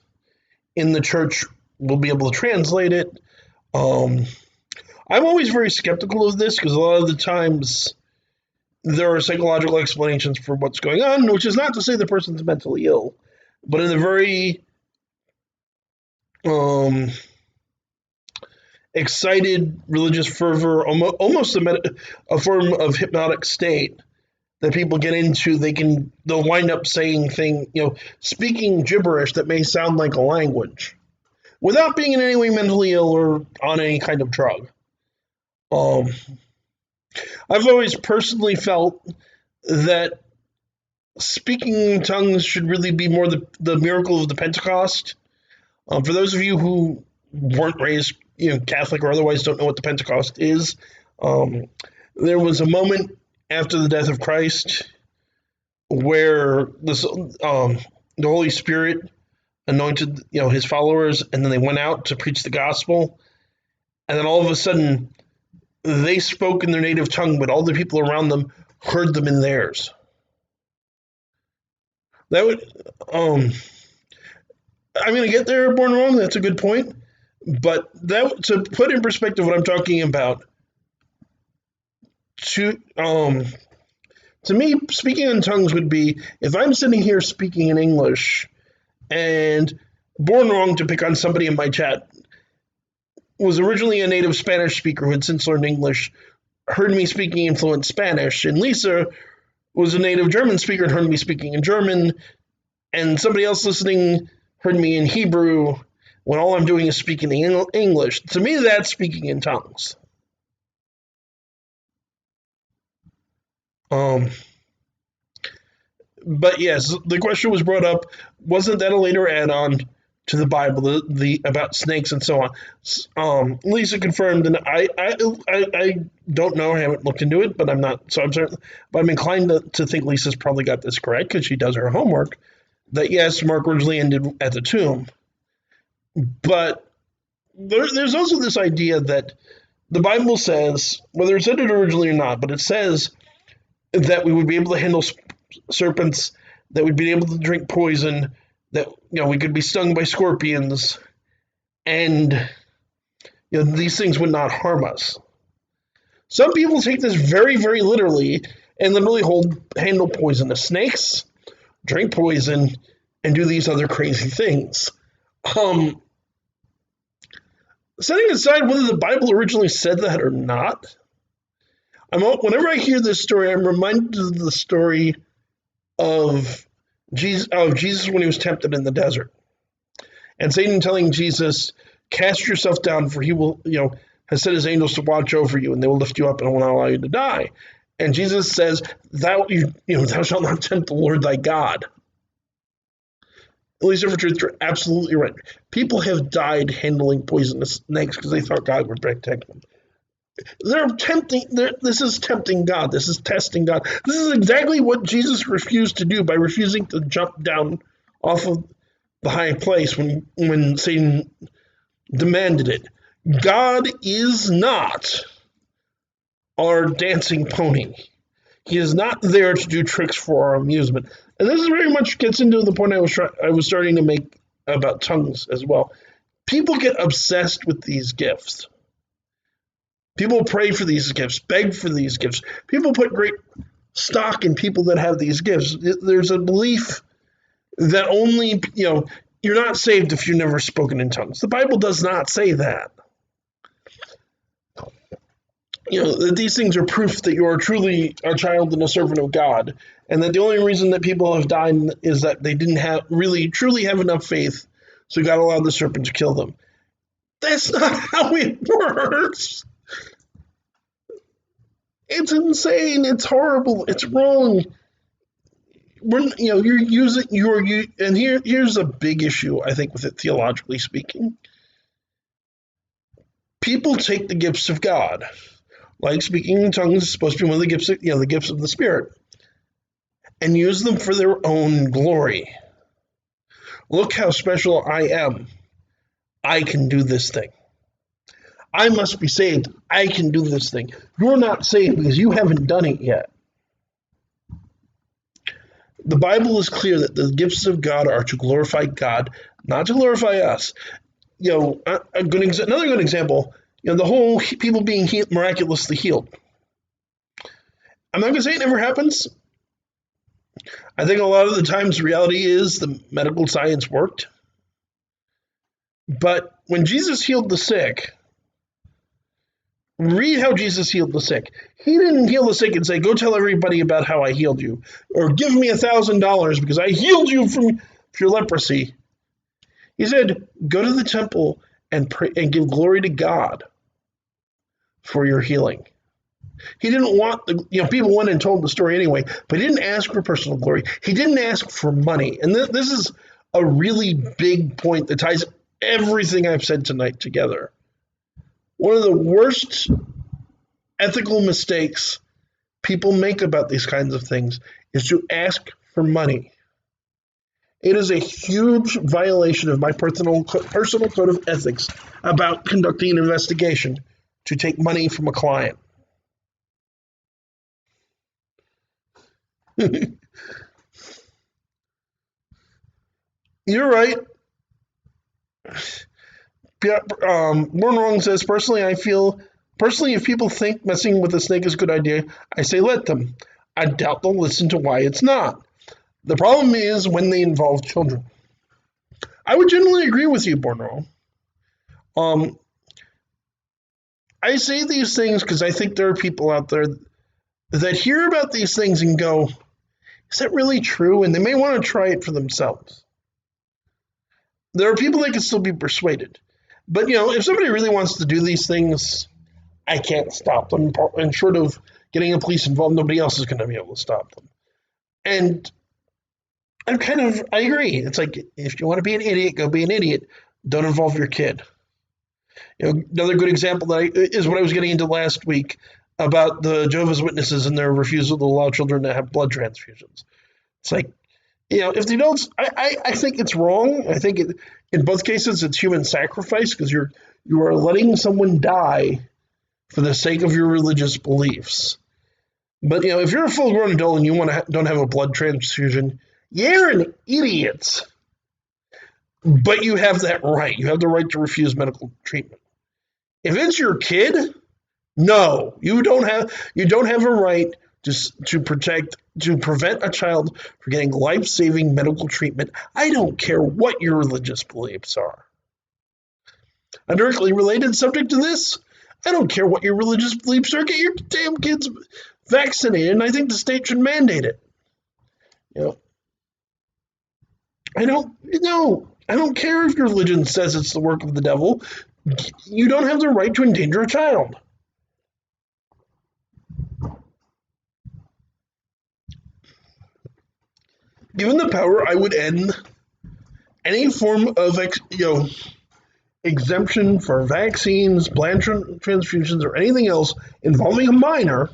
in the church will be able to translate it. I'm always very skeptical of this because a lot of the times there are psychological explanations for what's going on, which is not to say the person's mentally ill, but in a very excited religious fervor, almost a form of hypnotic state that people get into, they'll wind up saying speaking gibberish that may sound like a language without being in any way mentally ill or on any kind of drug. I've always personally felt that speaking in tongues should really be more the miracle of the Pentecost. For those of you who weren't raised, Catholic or otherwise, don't know what the Pentecost is, there was a moment after the death of Christ where the Holy Spirit anointed, his followers, and then they went out to preach the gospel, and then all of a sudden they spoke in their native tongue, but all the people around them heard them in theirs. That would, I'm going to get there, Born Wrong. That's a good point. But to put in perspective what I'm talking about, to me, speaking in tongues would be if I'm sitting here speaking in English, and Born Wrong, to pick on somebody in my chat, was originally a native Spanish speaker who had since learned English, heard me speaking in fluent Spanish, and Lisa was a native German speaker and heard me speaking in German, and somebody else listening heard me in Hebrew, when all I'm doing is speaking in English. To me, that's speaking in tongues. But yes, the question was brought up, wasn't that a later add-on to the Bible, the about snakes and so on? Lisa confirmed, and I don't know, I haven't looked into it, but I'm inclined to think Lisa's probably got this correct because she does her homework, that yes, Mark originally ended at the tomb. But there's also this idea that the Bible says, whether it said it originally or not, but it says that we would be able to handle serpents, that we'd be able to drink poison, that we could be stung by scorpions, and these things would not harm us. Some people take this very, very literally and literally handle poisonous snakes, drink poison, and do these other crazy things. Um, Setting aside whether the Bible originally said that or not, whenever I hear this story, I'm reminded of the story of Jesus when he was tempted in the desert, and Satan telling Jesus, "Cast yourself down, for he will, has set his angels to watch over you, and they will lift you up and will not allow you to die." And Jesus says, "Thou shalt not tempt the Lord thy God." At least for truth, you're absolutely right. People have died handling poisonous snakes because they thought God would protect them. This is tempting God. This is testing God. This is exactly what Jesus refused to do by refusing to jump down off of the high place when Satan demanded it. God is not our dancing pony. He is not there to do tricks for our amusement. And this very much gets into the point I was starting to make about tongues as well. People get obsessed with these gifts. People pray for these gifts, beg for these gifts. People put great stock in people that have these gifts. There's a belief that only, you're not saved if you've never spoken in tongues. The Bible does not say that. That these things are proof that you are truly a child and a servant of God, and that the only reason that people have died is that they didn't truly have enough faith, so God allowed the serpent to kill them. That's not how it works. It's insane. It's horrible. It's wrong. You're using and here's a big issue I think with it theologically speaking. People take the gifts of God, like speaking in tongues is supposed to be one of the gifts, the gifts of the Spirit, and use them for their own glory. Look how special I am. I can do this thing. I must be saved. I can do this thing. You're not saved because you haven't done it yet. The Bible is clear that the gifts of God are to glorify God, not to glorify us. Another good example, the whole people being miraculously healed. I'm not going to say it never happens. I think a lot of the times the reality is the medical science worked. But when Jesus healed the sick, read how Jesus healed the sick. He didn't heal the sick and say, "Go tell everybody about how I healed you," or "Give me $1,000 because I healed you from your leprosy." He said, "Go to the temple and pray and give glory to God for your healing." He didn't want people went and told the story anyway, but he didn't ask for personal glory. He didn't ask for money. And this is a really big point that ties everything I've said tonight together. One of the worst ethical mistakes people make about these kinds of things is to ask for money. It is a huge violation of my personal code of ethics about conducting an investigation to take money from a client. You're right. Born Wrong says, personally, if people think messing with a snake is a good idea, I say let them. I doubt they'll listen to why it's not. The problem is when they involve children. I would generally agree with you, Born Wrong. I say these things because I think there are people out there that hear about these things and go, is that really true? And they may want to try it for themselves. There are people that can still be persuaded. But, if somebody really wants to do these things, I can't stop them. And short of getting the police involved, nobody else is going to be able to stop them. And I agree. It's like, if you want to be an idiot, go be an idiot. Don't involve your kid. Another good example is what I was getting into last week about the Jehovah's Witnesses and their refusal to allow children to have blood transfusions. It's like, if they don't, I think it's wrong. I think in both cases it's human sacrifice because you are letting someone die for the sake of your religious beliefs. But if you're a full-grown adult and you don't have a blood transfusion, you're an idiot. But you have that right. You have the right to refuse medical treatment. If it's your kid, no, you don't have a right to prevent a child from getting life-saving medical treatment. I don't care what your religious beliefs are. A directly related subject to this, I don't care what your religious beliefs are. Get your damn kids vaccinated, and I think the state should mandate it. You know, I don't care if your religion says it's the work of the devil. You don't have the right to endanger a child. Given the power, I would end any form of exemption for vaccines, blood transfusions, or anything else involving a minor,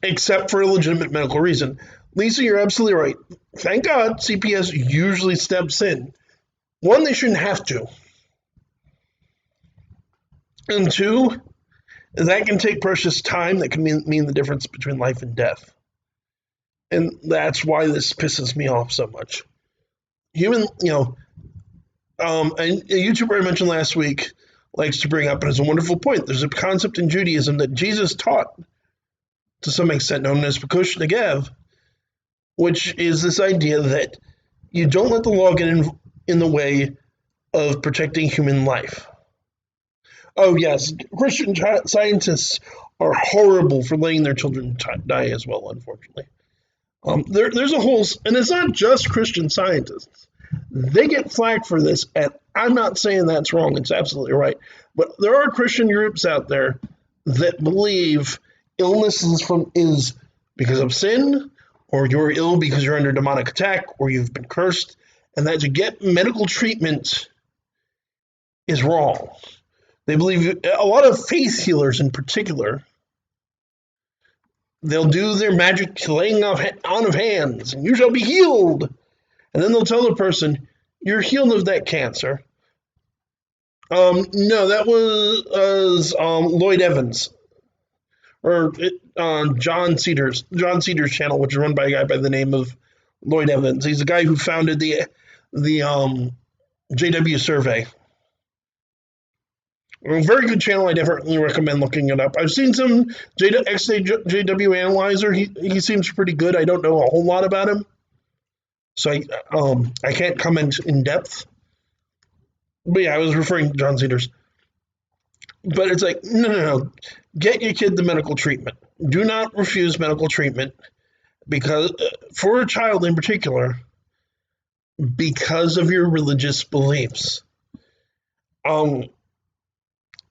except for a legitimate medical reason. Lisa, you're absolutely right. Thank God CPS usually steps in. One, they shouldn't have to. And two, that can take precious time that can mean the difference between life and death. And that's why this pisses me off so much. A YouTuber I mentioned last week likes to bring up, and it's a wonderful point. There's a concept in Judaism that Jesus taught to some extent, known as Pekush Negev, which is this idea that you don't let the law get in the way of protecting human life. Oh, yes, Christian scientists are horrible for letting their children die as well, unfortunately. There's a whole, and it's not just Christian scientists. They get flack for this, and I'm not saying that's wrong. It's absolutely right. But there are Christian groups out there that believe illness is because of sin, or you're ill because you're under demonic attack, or you've been cursed, and that to get medical treatment is wrong. They believe, a lot of faith healers in particular, they'll do their magic laying on of hands, and you shall be healed. And then they'll tell the person, you're healed of that cancer. No, that was Lloyd Evans, or John Cedar's channel, which is run by a guy by the name of Lloyd Evans. He's the guy who founded the JW survey. A very good channel. I definitely recommend looking it up. I've seen some JW analyzer. He seems pretty good. I don't know a whole lot about him, so I can't comment in depth. But yeah, I was referring to John Cedars. But it's like, no. Get your kid the medical treatment. Do not refuse medical treatment, because for a child in particular, because of your religious beliefs.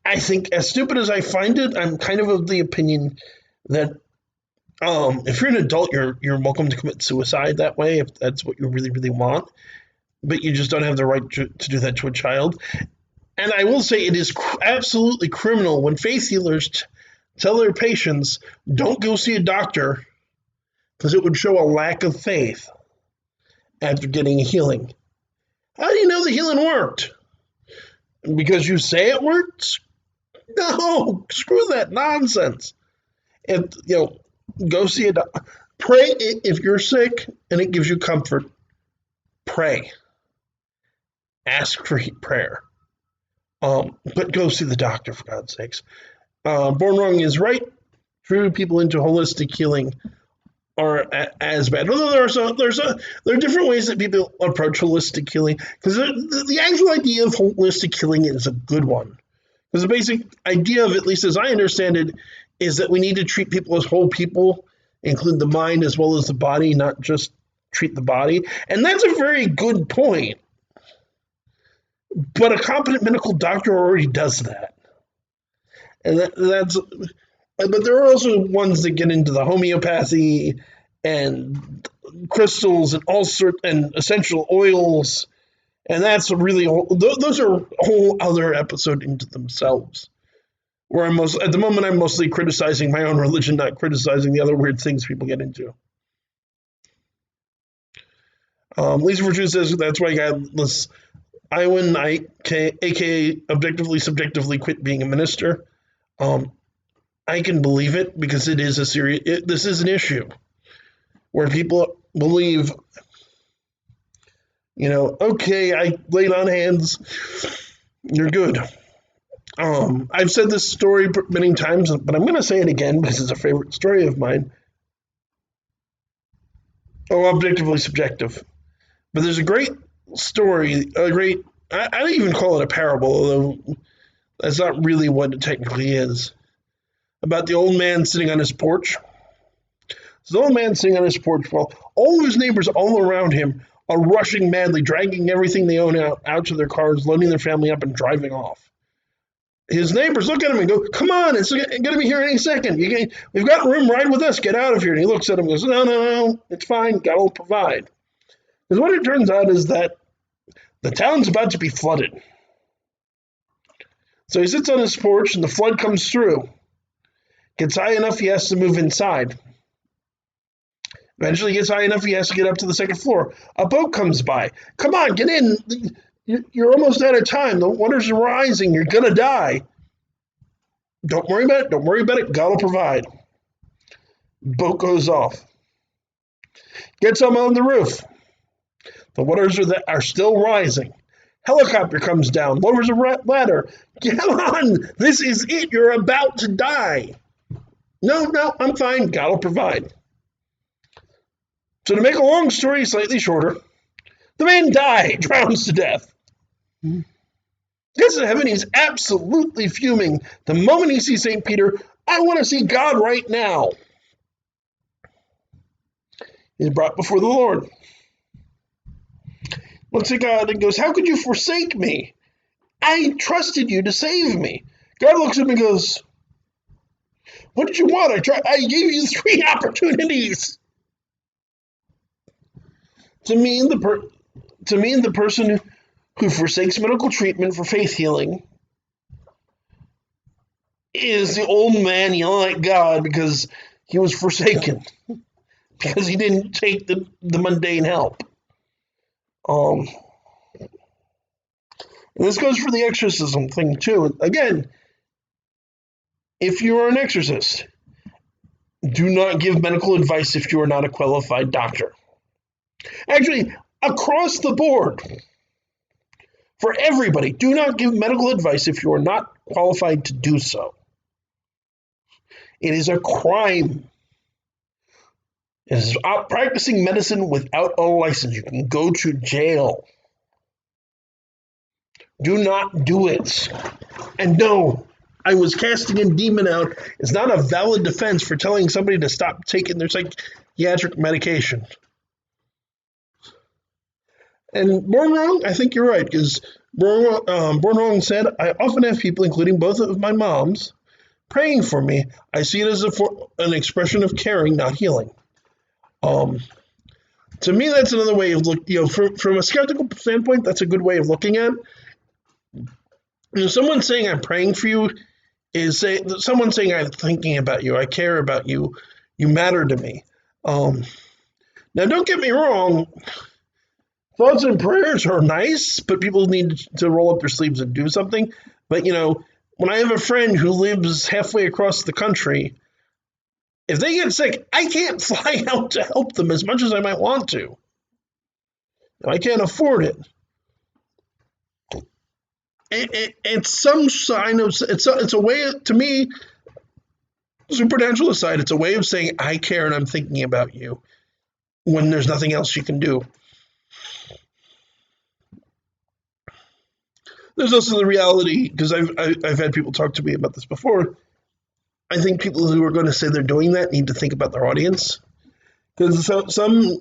I think, as stupid as I find it, I'm kind of the opinion that if you're an adult, you're welcome to commit suicide that way, if that's what you really, really want. But you just don't have the right to do that to a child. And I will say it is absolutely criminal when faith healers tell their patients, don't go see a doctor, because it would show a lack of faith after getting a healing. How do you know the healing worked? Because you say it worked? No, screw that nonsense. And go see a doctor. Pray if you're sick and it gives you comfort. Pray. Ask for prayer. But go see the doctor, for God's sakes. Born Wrong is right. Few people into holistic healing are as bad. Although there are different ways that people approach holistic healing, because the actual idea of holistic healing is a good one. Because the basic idea of, at least as I understand it, is that we need to treat people as whole people, include the mind as well as the body, not just treat the body. And that's a very good point. But a competent medical doctor already does that. And but there are also ones that get into the homeopathy and crystals and all sorts and essential oils. And that's those are a whole other episode into themselves. Where at the moment, I'm mostly criticizing my own religion, not criticizing the other weird things people get into. Lisa Virtue says that's why when I, aka objectively, subjectively quit being a minister, um, I can believe it because it is a serious. This is an issue where people believe, okay, I laid on hands, you're good. I've said this story many times, but I'm going to say it again because it's a favorite story of mine. Oh, objectively subjective. But there's a great story, I don't even call it a parable, although that's not really what it technically is, about the old man sitting on his porch. So the old man sitting on his porch while all of his neighbors all around him are rushing madly, dragging everything they own out to their cars, loading their family up, and driving off. His neighbors look at him and go, "Come on, it's going to be here any second. We've got room, ride with us, get out of here." And he looks at him and goes, "No, no, no, it's fine, God will provide." Because what it turns out is that the town's about to be flooded. So he sits on his porch and the flood comes through. Gets high enough, he has to move inside. Eventually gets high enough, he has to get up to the second floor. A boat comes by. "Come on, get in. You're almost out of time. The waters are rising. You're going to die." "Don't worry about it. Don't worry about it. God will provide." Boat goes off. Gets him on the roof. The waters are still rising. Helicopter comes down, lowers a ladder. "Come on, this is it. You're about to die." "No, no, I'm fine. God will provide." So to make a long story slightly shorter, the man died, drowns to death. Gets to heaven, he's absolutely fuming. The moment he sees St. Peter, "I want to see God right now." He's brought before the Lord. Looks at God and goes, "How could you forsake me? I trusted you to save me." God looks at him and goes, "What did you want? I gave you 3 opportunities." To me, the person who forsakes medical treatment for faith healing is the old man yelling at God because he was forsaken, because he didn't take the mundane help. And this goes for the exorcism thing too. Again, if you are an exorcist, do not give medical advice if you are not a qualified doctor. Actually, across the board, for everybody, do not give medical advice if you are not qualified to do so. It is a crime. It is practicing medicine without a license. You can go to jail. Do not do it. And no, "I was casting a demon out" is not a valid defense for telling somebody to stop taking their psychiatric medication. And Born Wrong, I think you're right, because Born Wrong said, "I often have people, including both of my moms, praying for me. I see it as an expression of caring, not healing." Um, to me, that's another way of looking. From a skeptical standpoint, that's a good way of looking at it. Someone saying, "I'm praying for you," someone saying, "I'm thinking about you, I care about you, you matter to me." Now, don't get me wrong. Thoughts and prayers are nice, but people need to roll up their sleeves and do something. But, when I have a friend who lives halfway across the country, if they get sick, I can't fly out to help them as much as I might want to. I can't afford it. It's some sign of it's a way to me, supernatural aside, it's a way of saying I care and I'm thinking about you when there's nothing else you can do. There's also the reality, because I've had people talk to me about this before. I think people who are going to say they're doing that need to think about their audience, because some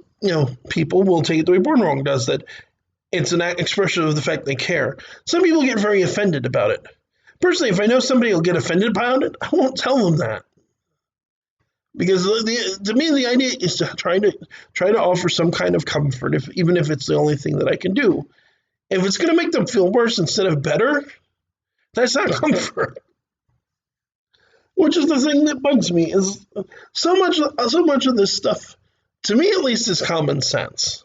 people will take it the way Born Wrong does, that it's an expression of the fact they care. Some people get very offended about it. Personally, if I know somebody will get offended about it, I won't tell them that, because to me the idea is to try to offer some kind of comfort, even if it's the only thing that I can do. If it's going to make them feel worse instead of better, that's not comfort. Which is the thing that bugs me, is so much of this stuff, to me at least, is common sense.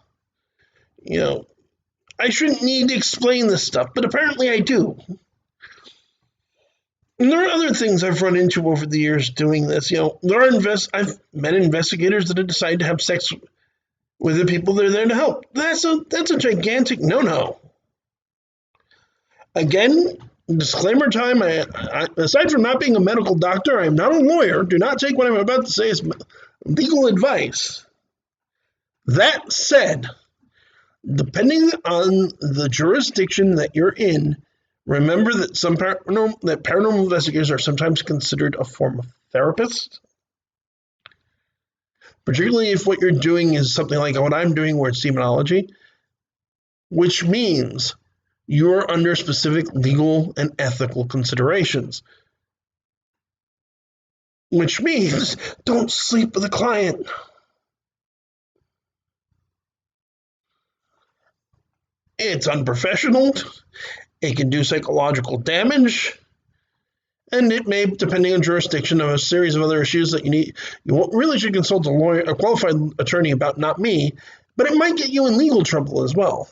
I shouldn't need to explain this stuff, but apparently I do. And there are other things I've run into over the years doing this. I've met investigators that have decided to have sex with the people they're there to help. That's a gigantic no-no. Again, disclaimer time. Aside from not being a medical doctor, I am not a lawyer. Do not take what I'm about to say as legal advice. That said, depending on the jurisdiction that you're in, remember that paranormal investigators are sometimes considered a form of therapist, particularly if what you're doing is something like what I'm doing, where it's demonology, which means you're under specific legal and ethical considerations. Which means don't sleep with a client. It's unprofessional. It can do psychological damage. And it may, depending on jurisdiction, have a series of other issues that you really should consult a lawyer, a qualified attorney about, not me, but it might get you in legal trouble as well.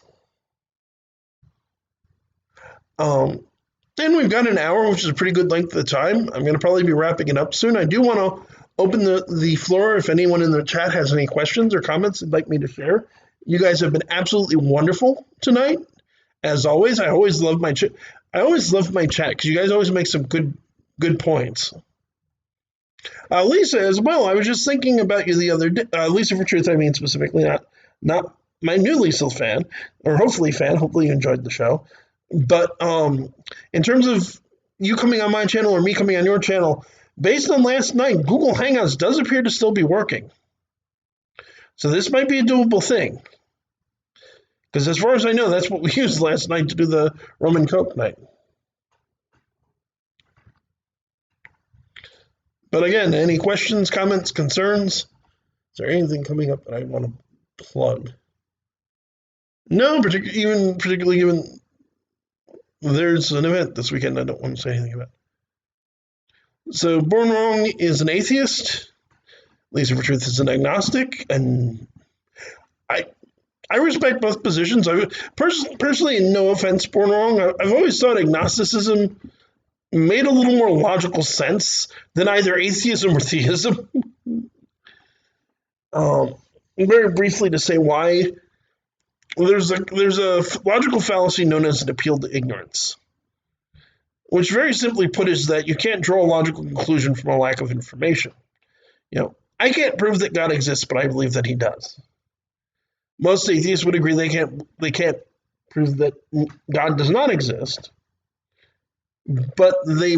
And we've got an hour, which is a pretty good length of time. I'm going to probably be wrapping it up soon. I do want to open the floor if anyone in the chat has any questions or comments they'd like me to share. You guys have been absolutely wonderful tonight. As always, I always love my chat. Because you guys always make some good points. Lisa as well. I was just thinking about you the other day. Lisa for Truth, I mean specifically, not my new Lisa fan, or hopefully fan. Hopefully you enjoyed the show. But in terms of you coming on my channel or me coming on your channel, based on last night, Google Hangouts does appear to still be working. So this might be a doable thing. Because as far as I know, that's what we used last night to do the Roman Coke night. But again, any questions, comments, concerns? Is there anything coming up that I want to plug? No, particularly given there's an event this weekend I don't want to say anything about. So Born Wrong is an atheist. Lisa for Truth is an agnostic, and I respect both positions. I personally, no offense, Born Wrong, I've always thought agnosticism made a little more logical sense than either atheism or theism. Very briefly to say why, there's a logical fallacy known as an appeal to ignorance, which very simply put is that you can't draw a logical conclusion from a lack of information. I can't prove that God exists, but I believe that he does. Most atheists would agree they can't prove that God does not exist, but they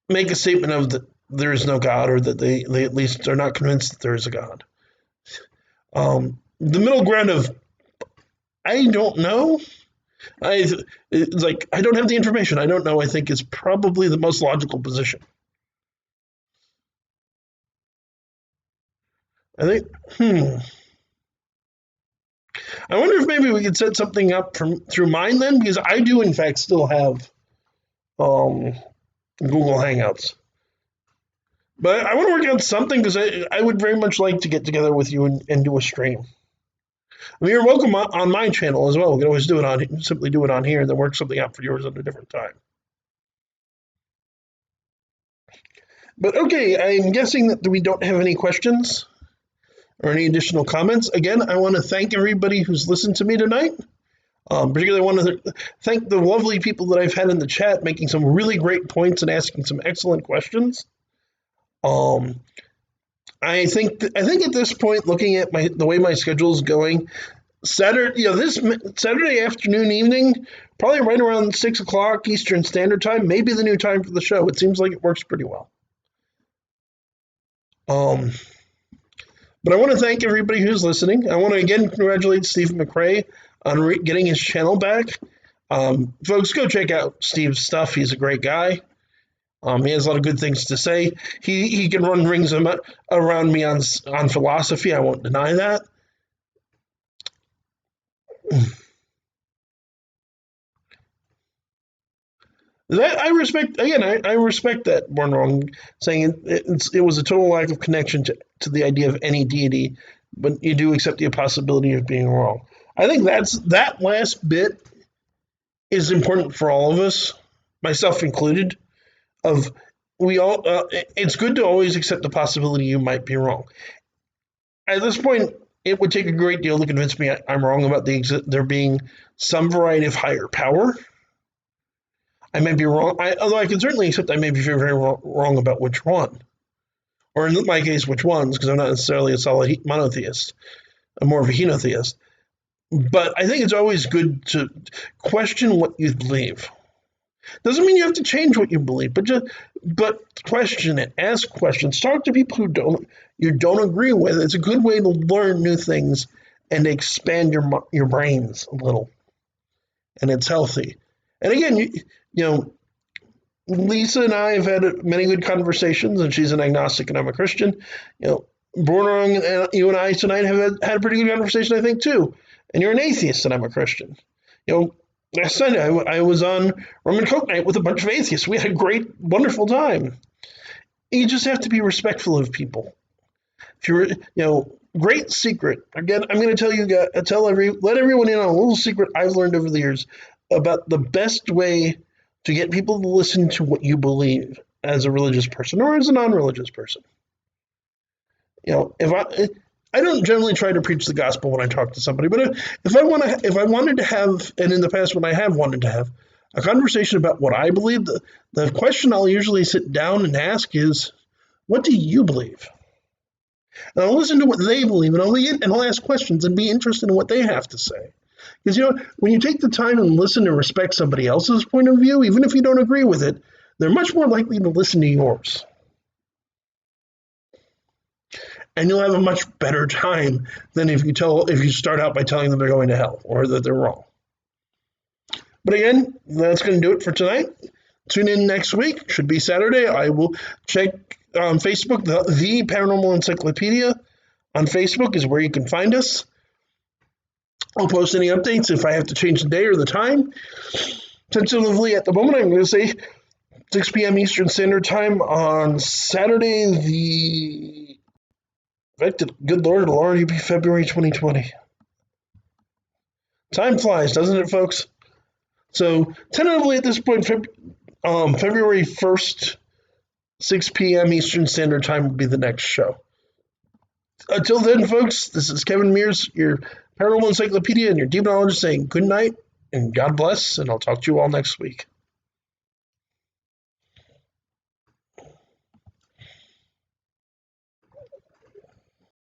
make a statement of that there is no God, or that they at least are not convinced that there is a God. The middle ground of I don't know, it's like I don't have the information, I don't know, I think is probably the most logical position. I think, I wonder if maybe we could set something up through mine then, because I do in fact still have Google Hangouts. But I want to work out something, because I would very much like to get together with you and do a stream. I mean, you're welcome on my channel as well. We can always simply do it on here and then work something out for yours at a different time. But okay, I'm guessing that we don't have any questions or any additional comments. Again, I want to thank everybody who's listened to me tonight. Particularly, I want to thank the lovely people that I've had in the chat, making some really great points and asking some excellent questions. I think at this point, looking at the way my schedule is going, this Saturday afternoon, evening, probably right around 6 o'clock Eastern Standard Time, may be the new time for the show. It seems like it works pretty well. But I want to thank everybody who's listening. I want to again congratulate Stephen McRae on getting his channel back. Folks, go check out Steve's stuff. He's a great guy. He has a lot of good things to say. He can run rings around me on philosophy. I won't deny that. That I respect. Again, I respect that. Born Wrong saying it was a total lack of connection to the idea of any deity, but you do accept the possibility of being wrong. I think that last bit is important for all of us, myself included. Of we all, it's good to always accept the possibility you might be wrong. At this point, it would take a great deal to convince me I'm wrong about there being some variety of higher power. I may be wrong, although I can certainly accept I may be very, very wrong about which one, or in my case, which ones, because I'm not necessarily a solid monotheist. I'm more of a henotheist. But I think it's always good to question what you believe. Doesn't mean you have to change what you believe, but question it, ask questions, talk to people who you don't agree with. It's a good way to learn new things and expand your brains a little, and it's healthy. And again, you know, Lisa and I have had many good conversations, and she's an agnostic and I'm a Christian. You know, Born Wrong, you and I tonight have had a pretty good conversation, I think, too. And you're an atheist and I'm a Christian. You know, last Sunday I was on Rum and Coke night with a bunch of atheists. We had a great, wonderful time. You just have to be respectful of people. If you're, great secret. Again, I'm going to tell you, let everyone in on a little secret I've learned over the years about the best way to get people to listen to what you believe as a religious person or as a non-religious person. If I don't generally try to preach the gospel when I talk to somebody, but if I wanted to have, and in the past when I have wanted to have a conversation about what I believe, the question I'll usually sit down and ask is, what do you believe? And I'll listen to what they believe, and I'll ask questions and be interested in what they have to say. Because when you take the time and listen and respect somebody else's point of view, even if you don't agree with it, they're much more likely to listen to yours. And you'll have a much better time than if you start out by telling them they're going to hell or that they're wrong. But again, that's going to do it for tonight. Tune in next week. Should be Saturday. I will check on Facebook. The Paranormal Encyclopedia on Facebook is where you can find us. I'll post any updates if I have to change the day or the time. Tentatively, at the moment, I'm going to say 6 p.m. Eastern Standard Time on Saturday, good Lord, it'll already be February 2020. Time flies, doesn't it, folks? So, tentatively at this point, February 1st, 6 p.m. Eastern Standard Time will be the next show. Until then, folks, this is Kevin Mears, your Paranormal Encyclopedia and your demonologist, saying good night and God bless, and I'll talk to you all next week.